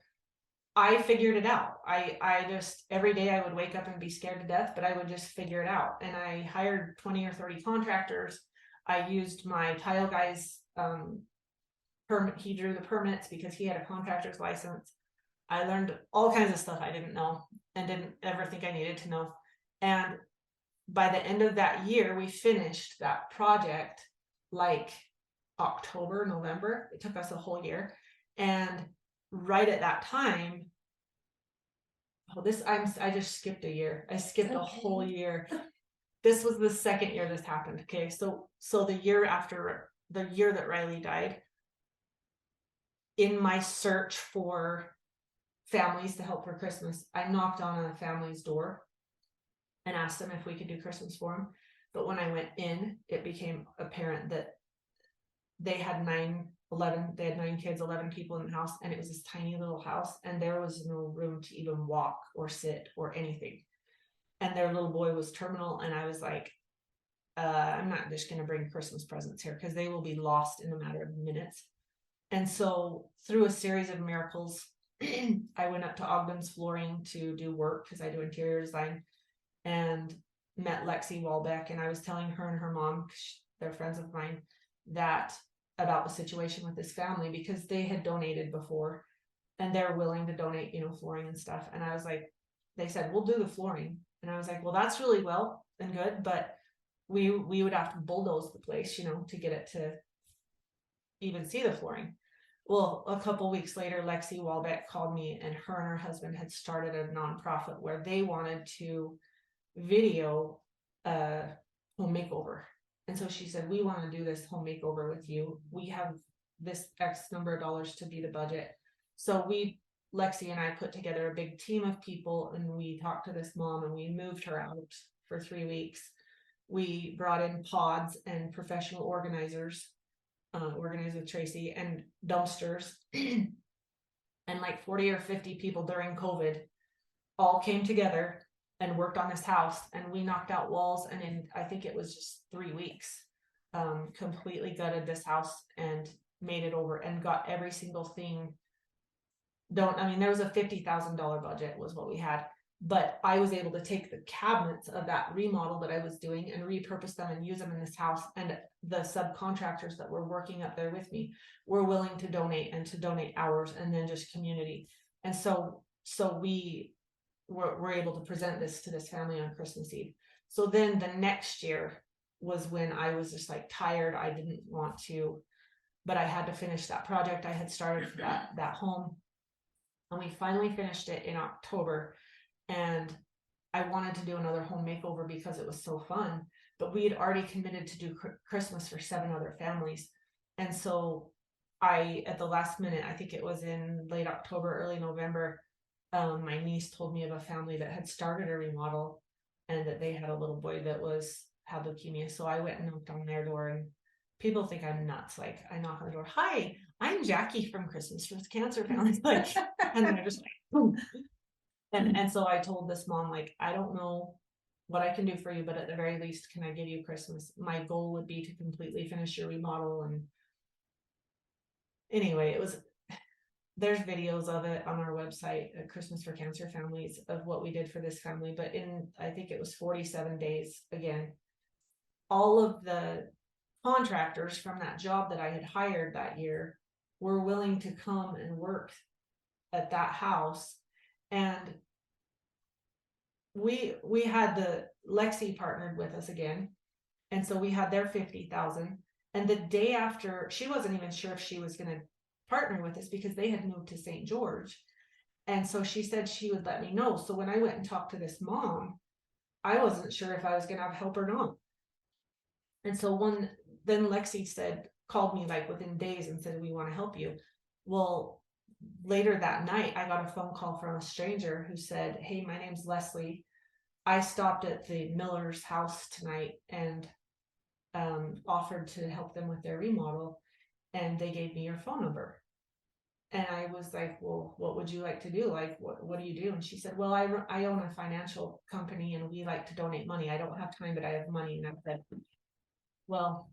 I figured it out. I just, every day I would wake up and be scared to death, but I would just figure it out. And I hired 20 or 30 contractors. I used my tile guy's permit. He drew the permits because he had a contractor's license. I learned all kinds of stuff I didn't know and didn't ever think I needed to know. And by the end of that year, we finished that project October, November. It took us a whole year. And right at that time, I just skipped a year. I skipped a whole year. This was the second year this happened. Okay. So the year after the year that Riley died, in my search for families to help for Christmas, I knocked on a family's door and asked them if we could do Christmas for them. But when I went in, it became apparent that they had 9 kids, 11 people in the house, and it was this tiny little house, and there was no room to even walk or sit or anything. And their little boy was terminal, and I was like, I'm not just going to bring Christmas presents here because they will be lost in a matter of minutes. And so through a series of miracles, I went up to Ogden's Flooring to do work because I do interior design, and met Lexi Walbeck. And I was telling her and her mom, they're friends of mine, about the situation with this family because they had donated before and they're willing to donate, flooring and stuff. And I was like, they said, we'll do the flooring. And I was like, well, that's really well and good, but we would have to bulldoze the place, to get it to even see the flooring. Well, a couple weeks later, Lexi Walbeck called me, and her husband had started a nonprofit where they wanted to video a home makeover. And so she said, we want to do this home makeover with you. We have this X number of dollars to be the budget. So Lexi and I put together a big team of people, and we talked to this mom, and we moved her out for 3 weeks. We brought in pods and professional organizers, organized with Tracy, and dumpsters, and 40 or 50 people during COVID all came together and worked on this house, and we knocked out walls, and in I think it was just 3 weeks, completely gutted this house and made it over and got every single thing. There was a $50,000 budget was what we had, but I was able to take the cabinets of that remodel that I was doing and repurpose them and use them in this house. And the subcontractors that were working up there with me were willing to donate hours and then just community. And so we we're able to present this to this family on Christmas Eve. So then the next year was when I was just like tired. I didn't want to, but I had to finish that project I had started for that home. And we finally finished it in October. And I wanted to do another home makeover because it was so fun, but we had already committed to do Christmas for 7 other families. And so at the last minute, I think it was in late October, early November, my niece told me of a family that had started a remodel and that they had a little boy that had leukemia. So I went and knocked on their door, and people think I'm nuts. Like, I knock on the door, "Hi, I'm Jackie from Christmas for Cancer Families." Like, and they're just like, boom. And so I told this mom, like, I don't know what I can do for you, but at the very least, can I give you Christmas? My goal would be to completely finish your remodel. And anyway, there's videos of it on our website at Christmas for Cancer Families of what we did for this family. But I think it was 47 days, again, all of the contractors from that job that I had hired that year were willing to come and work at that house. And we had Lexi partnered with us again. And so we had their 50,000. And the day after, she wasn't even sure if she was going to partner with us because they had moved to St. George. And so she said she would let me know. So when I went and talked to this mom, I wasn't sure if I was going to have help or not. And so then Lexi called me like within days and said, "We want to help you." Well, later that night, I got a phone call from a stranger who said, "Hey, my name's Leslie. I stopped at the Miller's house tonight and offered to help them with their remodel, and they gave me your phone number." And I was like, "Well, what would you like to do? Like, what do you do?" And she said, "Well, I own a financial company and we like to donate money. I don't have time, but I have money." And I said, "Well,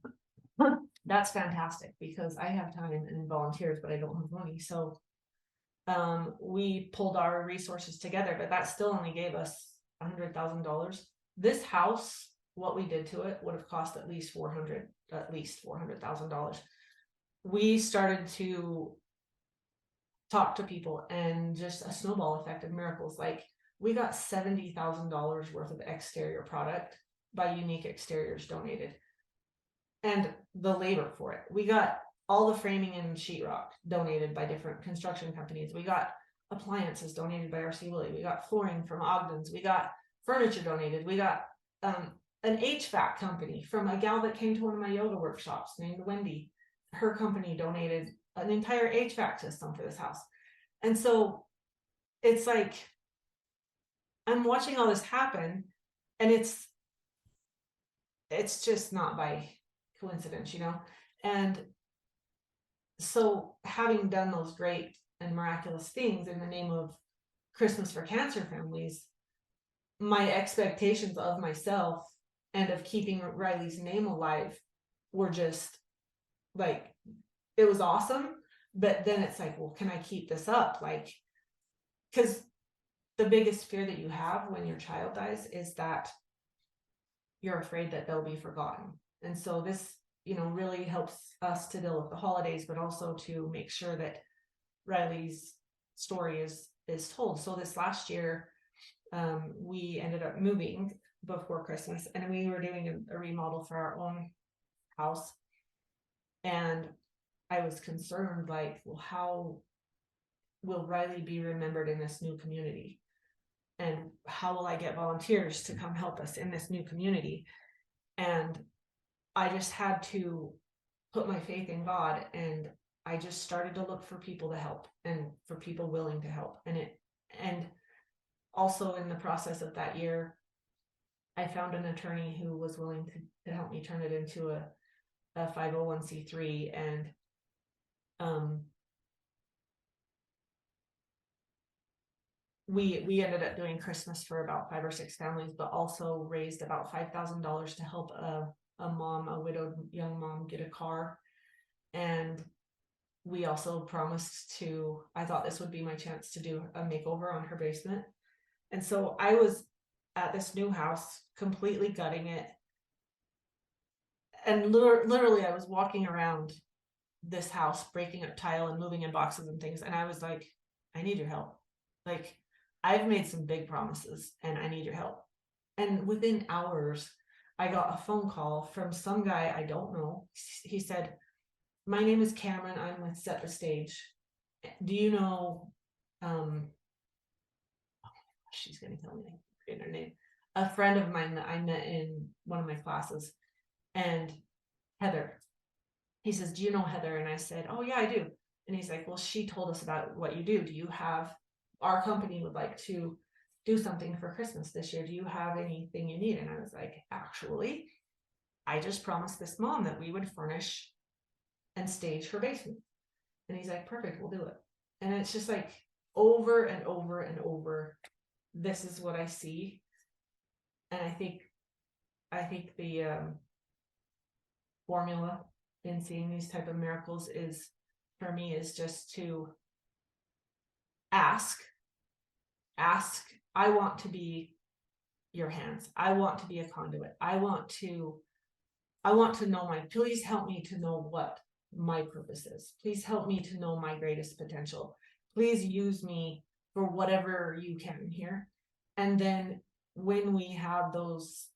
that's fantastic because I have time and volunteers, but I don't have money." So we pulled our resources together, but that still only gave us $100,000. This house, what we did to it would have cost at least $400,000. We started to talk to people, and just a snowball effect of miracles. Like, we got $70,000 worth of exterior product by Unique Exteriors donated, and the labor for it. We got all the framing and sheetrock donated by different construction companies. We got appliances donated by R.C. Willey. We got flooring from Ogden's. We got furniture donated. We got an HVAC company from a gal that came to one of my yoga workshops named Wendy. Her company donated an entire HVAC system for this house. And so it's like, I'm watching all this happen, and it's just not by coincidence, And so, having done those great and miraculous things in the name of Christmas for Cancer Families, my expectations of myself and of keeping Riley's name alive were just like, it was awesome. But then it's like, well, can I keep this up? Like, because the biggest fear that you have when your child dies is that you're afraid that they'll be forgotten. And so this, really helps us to deal with the holidays, but also to make sure that Riley's story is told. So this last year, we ended up moving before Christmas, and we were doing a remodel for our own house. And I was concerned, like, well, how will Riley be remembered in this new community? And how will I get volunteers to come help us in this new community? And I just had to put my faith in God, and I just started to look for people to help and for people willing to help. And also in the process of that year, I found an attorney who was willing to help me turn it into a 501c3. And we ended up doing Christmas for about 5 or 6 families, but also raised about $5,000 to help a widowed young mom, get a car. And we also promised I thought this would be my chance to do a makeover on her basement. And so I was at this new house, completely gutting it. And literally I was walking around this house, breaking up tile and moving in boxes and things. And I was like, I need your help. Like, I've made some big promises and I need your help. And within hours, I got a phone call from some guy I don't know. He said, my name is Cameron. I'm with Set the Stage. Do you know, she's going to tell me, I forget her name, a friend of mine that I met in one of my classes, and Heather. He says, do you know Heather? And I said, oh yeah, I do. And he's like, well, she told us about what you do. Do you have, our company would like to do something for Christmas this year. Do you have anything you need? And I was like, actually, I just promised this mom that we would furnish and stage her basement. And he's like, perfect, we'll do it. And it's just like over and over and over, this is what I see. And I think the formula in seeing these type of miracles is, for me, is just to ask. I want to be your hands. I want to be a conduit. I want to know please help me to know what my purpose is. Please help me to know my greatest potential. Please use me for whatever you can here. And then when we have those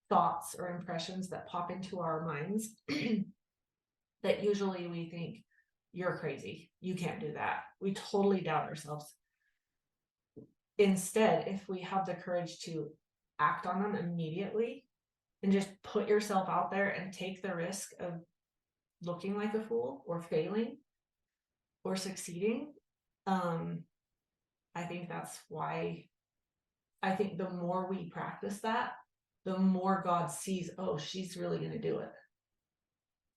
thoughts or impressions that pop into our minds, that usually we think, you're crazy, you can't do that. We totally doubt ourselves. Instead, if we have the courage to act on them immediately and just put yourself out there and take the risk of looking like a fool or failing or succeeding, I think that's why I think the more we practice that, the more God sees, oh, she's really going to do it.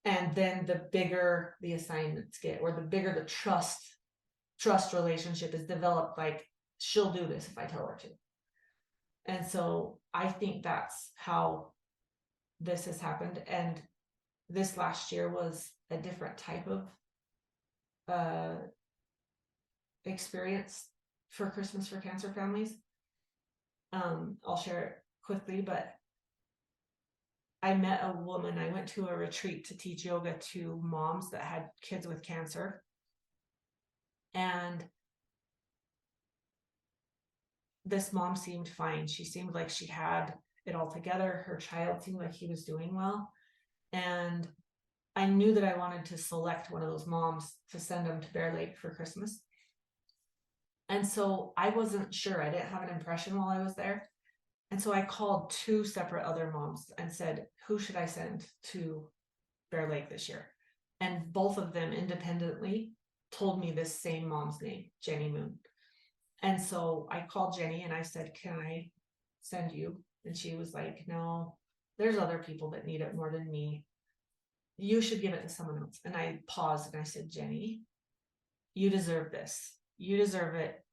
And then the bigger the assignments get, or the bigger the trust relationship is developed, like, she'll do this if I tell her to. And so I think that's how this has happened. And this last year was a different type of experience for Christmas for Cancer families. I'll share it quickly, but I met a woman. I went to a retreat to teach yoga to moms that had kids with cancer. And this mom seemed fine. She seemed like she had it all together. Her child seemed like he was doing well. And I knew that I wanted to select one of those moms to send them to Bear Lake for Christmas. And so I wasn't sure. I didn't have an impression while I was there. And so I called 2 separate other moms and said, who should I send to Bear Lake this year? And both of them independently told me this same mom's name, Jenny Moon. And so I called Jenny and I said, can I send you? And she was like, no, there's other people that need it more than me. You should give it to someone else. And I paused and I said, Jenny, you deserve this. You deserve it.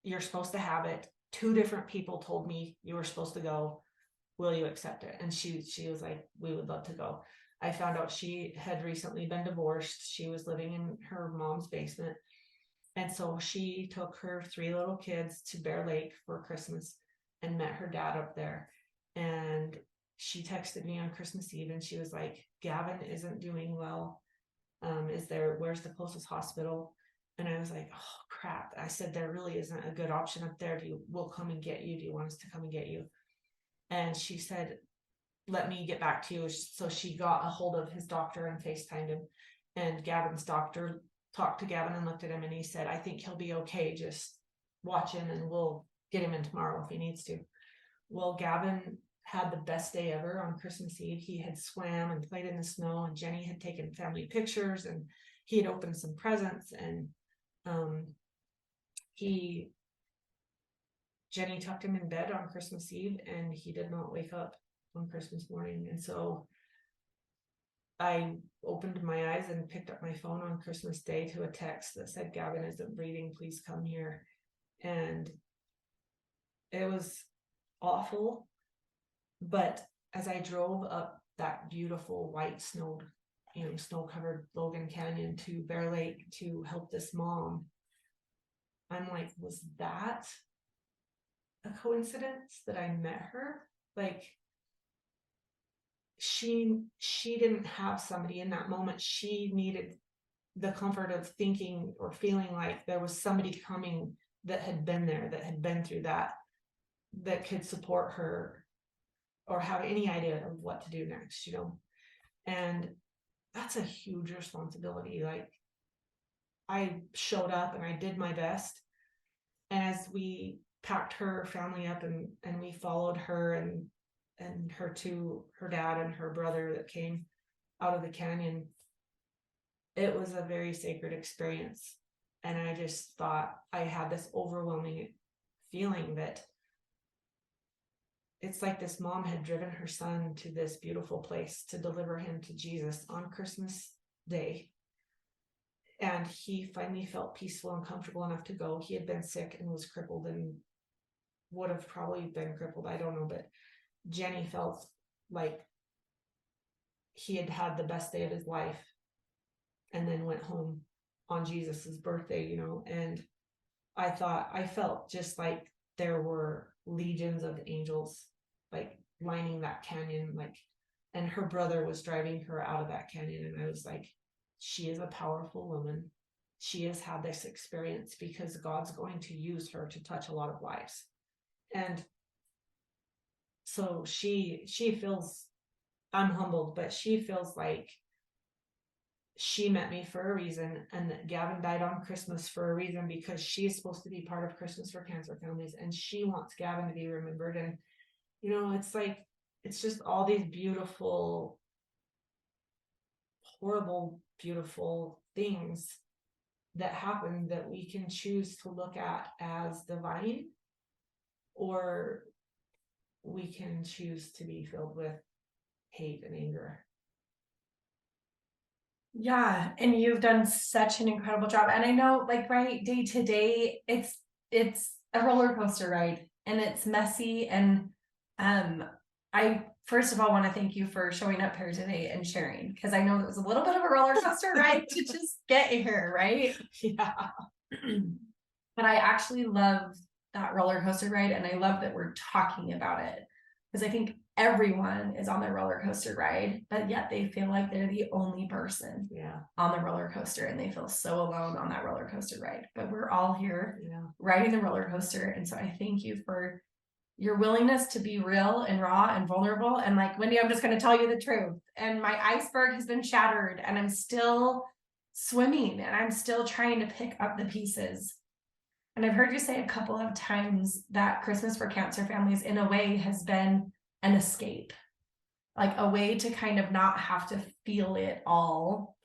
You're supposed to have it. 2 different people told me you were supposed to go. Will you accept it? And she was like, we would love to go. I found out she had recently been divorced. She was living in her mom's basement. And so she took her 3 little kids to Bear Lake for Christmas and met her dad up there. And she texted me on Christmas Eve and she was like, Gavin isn't doing well. Where's the closest hospital? And I was like, oh crap. I said, there really isn't a good option up there. We'll come and get you. Do you want us to come and get you? And she said, let me get back to you. So she got a hold of his doctor and FaceTimed him. And Gavin's doctor talked to Gavin and looked at him and he said, I think he'll be okay. Just watch him and we'll get him in tomorrow if he needs to. Well, Gavin had the best day ever on Christmas Eve. He had swam and played in the snow, and Jenny had taken family pictures, and he had opened some presents, and Jenny tucked him in bed on Christmas Eve, and he did not wake up on Christmas morning. And so I opened my eyes and picked up my phone on Christmas Day to a text that said, Gavin isn't breathing, please come here. And it was awful. But as I drove up that beautiful white snow-covered Logan Canyon to Bear Lake to help this mom, I'm like, was that a coincidence that I met her? Like, she didn't have somebody in that moment. She needed the comfort of thinking or feeling like there was somebody coming that had been there, that had been through that could support her or have any idea of what to do next, and that's a huge responsibility. Like, I showed up and I did my best, and as we packed her family up and we followed her and her dad and her brother that came out of the canyon, it was a very sacred experience. And I just thought, I had this overwhelming feeling that it's like this mom had driven her son to this beautiful place to deliver him to Jesus on Christmas Day. And he finally felt peaceful and comfortable enough to go. He had been sick and was crippled and would have probably been crippled, I don't know, but Jenny felt like he had had the best day of his life and then went home on Jesus's birthday, and I felt just like there were legions of angels like lining that canyon, like, and her brother was driving her out of that canyon, and I was like, she is a powerful woman. She has had this experience because God's going to use her to touch a lot of lives. And so she feels, I'm humbled, but she feels like she met me for a reason, and that Gavin died on Christmas for a reason, because she's supposed to be part of Christmas for Cancer Families, and she wants Gavin to be remembered. And it's like, it's just all these beautiful, horrible, beautiful things that happen that we can choose to look at as divine, or we can choose to be filled with hate and anger. Yeah, and you've done such an incredible job. And I know, like, right, day to day, it's a roller coaster ride, and it's messy. And I first of all want to thank you for showing up here today and sharing, because I know it was a little bit of a roller coaster ride to just get here, right? Yeah. But I actually love that roller coaster ride, and I love that we're talking about it, because I think everyone is on the roller coaster ride, but yet they feel like they're the only person on the roller coaster, and they feel so alone on that roller coaster ride. But we're all here riding the roller coaster. And so I thank you for your willingness to be real and raw and vulnerable. And like, Wendy, I'm just going to tell you the truth. And my iceberg has been shattered, and I'm still swimming, and I'm still trying to pick up the pieces. And I've heard you say a couple of times that Christmas for Cancer Families, in a way, has been an escape, like a way to kind of not have to feel it all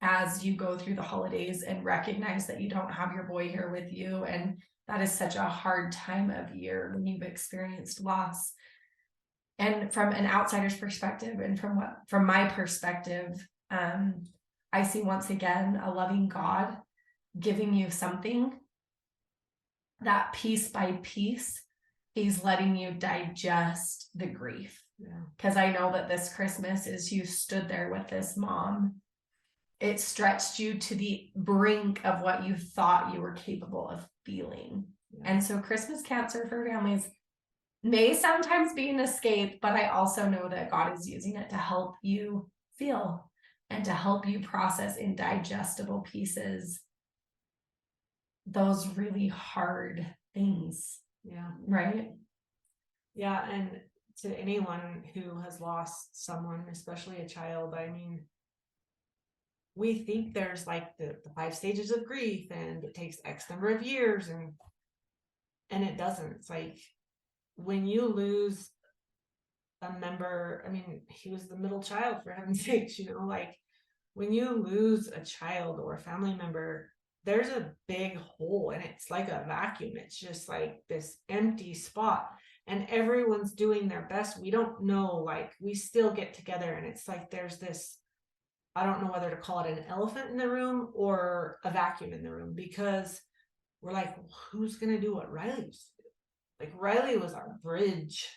as you go through the holidays and recognize that you don't have your boy here with you. And that is such a hard time of year when you've experienced loss. And from an outsider's perspective, and from my perspective, I see once again a loving God giving you something that piece by piece, he's letting you digest the grief. Because I know that this Christmas, as you stood there with this mom, it stretched you to the brink of what you thought you were capable of feeling. And so Christmas Cancer for Families may sometimes be an escape, but I also know that God is using it to help you feel and to help you process in digestible pieces those really hard things. Right? Yeah. And to anyone who has lost someone, especially a child, I mean, we think there's like the 5 stages of grief, and it takes X number of years, and it doesn't. It's like, when you lose a member, I mean, he was the middle child, for heaven's sakes, like, when you lose a child or a family member, there's a big hole, and it's like a vacuum. It's just like this empty spot, and everyone's doing their best. We don't know, like, we still get together, and it's like there's this, I don't know whether to call it an elephant in the room or a vacuum in the room, because we're like, well, who's going to do what Riley used to do? Like, Riley was our bridge.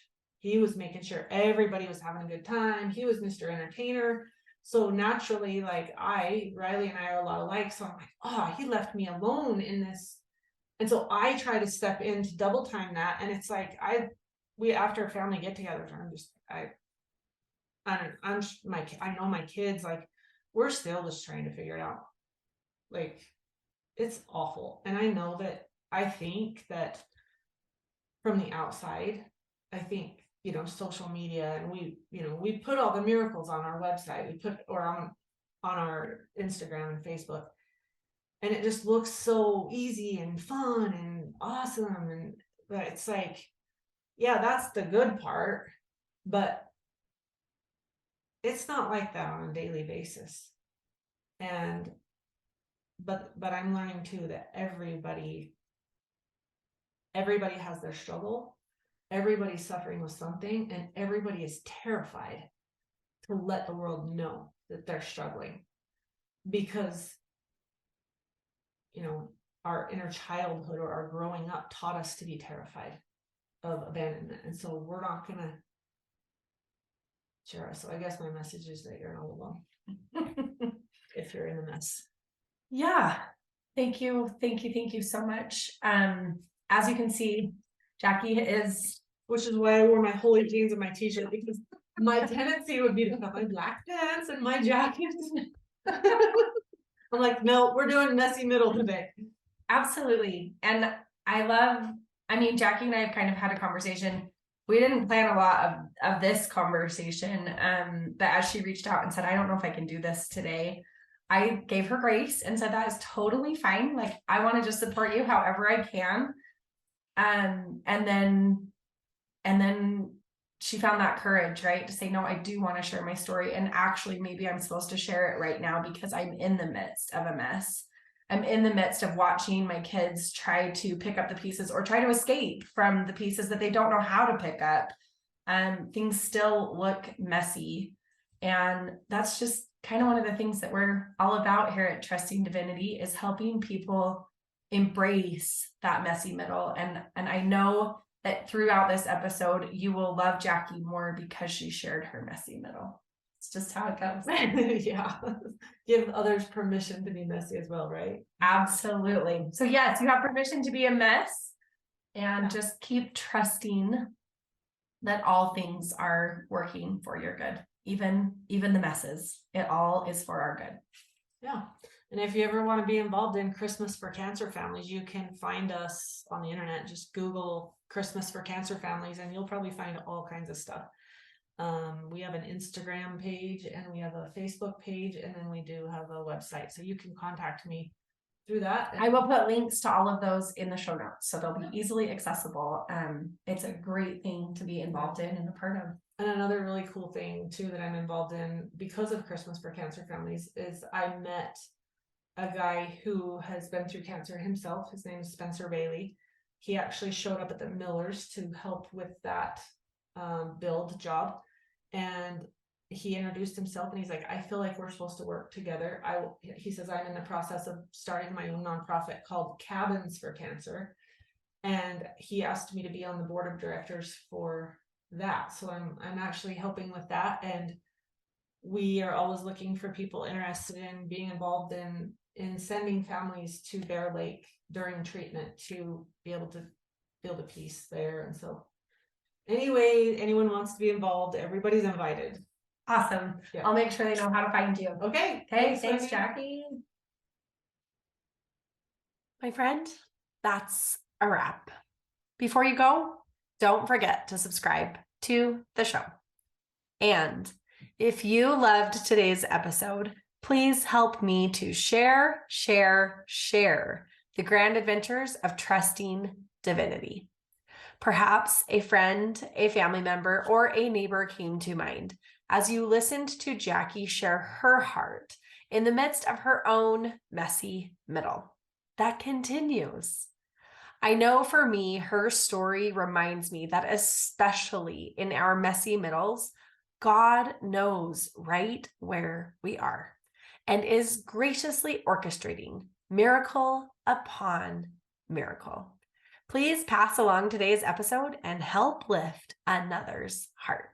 He was making sure everybody was having a good time. He was Mr. Entertainer. So naturally, like, Riley and I are a lot alike. So I'm like, oh, he left me alone in this. And so I try to step in to double time that. And it's like, after a family get together, I know my kids, like, we're still just trying to figure it out. Like, it's awful. And I know that I think that from the outside, I think, social media, and we put all the miracles on our website, or on our Instagram and Facebook, and it just looks so easy and fun and awesome. But it's like, yeah, that's the good part, but it's not like that on a daily basis. And but I'm learning too that everybody has their struggle. Everybody's suffering with something, and everybody is terrified to let the world know that they're struggling, because our inner childhood or our growing up taught us to be terrified of abandonment, and so we're not gonna share. So I guess my message is that you're not alone if you're in a mess. Yeah. Thank you so much. As you can see, Jackie is, which is why I wore my holy jeans and my t-shirt, because my tendency would be to have my black pants and my jacket. I'm like, no, we're doing messy middle today. absolutely. And Jackie and I have kind of had a conversation. We didn't plan a lot of this conversation, but as she reached out and said, I don't know if I can do this today, I gave her grace and said, that is totally fine. Like, I want to just support you however I can. And then she found that courage, right, to say, no, I do want to share my story. And actually, maybe I'm supposed to share it right now because I'm in the midst of a mess. I'm in the midst of watching my kids try to pick up the pieces or try to escape from the pieces that they don't know how to pick up. Things still look messy. And that's just kind of one of the things that we're all about here at Trusting Divinity, is helping people embrace that messy middle. And I know that throughout this episode, you will love Jackie more because she shared her messy middle. It's just how it goes. Yeah. Give others permission to be messy as well, right? Absolutely. So yes, you have permission to be a mess, and just keep trusting that all things are working for your good. Even the messes, it all is for our good. Yeah. And if you ever want to be involved in Christmas for Cancer Families, you can find us on the internet. Just Google Christmas for Cancer Families and you'll probably find all kinds of stuff. We have an Instagram page and we have a Facebook page, and then we do have a website. So you can contact me through that. I will put links to all of those in the show notes, so they'll be easily accessible. It's a great thing to be involved in and a part of. And another really cool thing too that I'm involved in because of Christmas for Cancer Families is I met a guy who has been through cancer himself. His name is Spencer Bailey. He actually showed up at the Millers to help with that build job, and he introduced himself and he's like, I feel like we're supposed to work together. He says, I'm in the process of starting my own nonprofit called Cabins for Cancer, and he asked me to be on the board of directors for that. So I'm actually helping with that, and we are always looking for people interested in being involved in sending families to Bear Lake during treatment to be able to build a piece there. And so anyway, anyone wants to be involved, everybody's invited. Awesome. Yeah. I'll make sure they know how to find you. Okay. Thanks, Jackie. My friend, that's a wrap. Before you go, don't forget to subscribe to the show. And if you loved today's episode, please help me to share the grand adventures of Trusting Divinity. Perhaps a friend, a family member, or a neighbor came to mind as you listened to Jackie share her heart in the midst of her own messy middle. That continues. I know for me, her story reminds me that especially in our messy middles, God knows right where we are and is graciously orchestrating miracle upon miracle. Please pass along today's episode and help lift another's heart.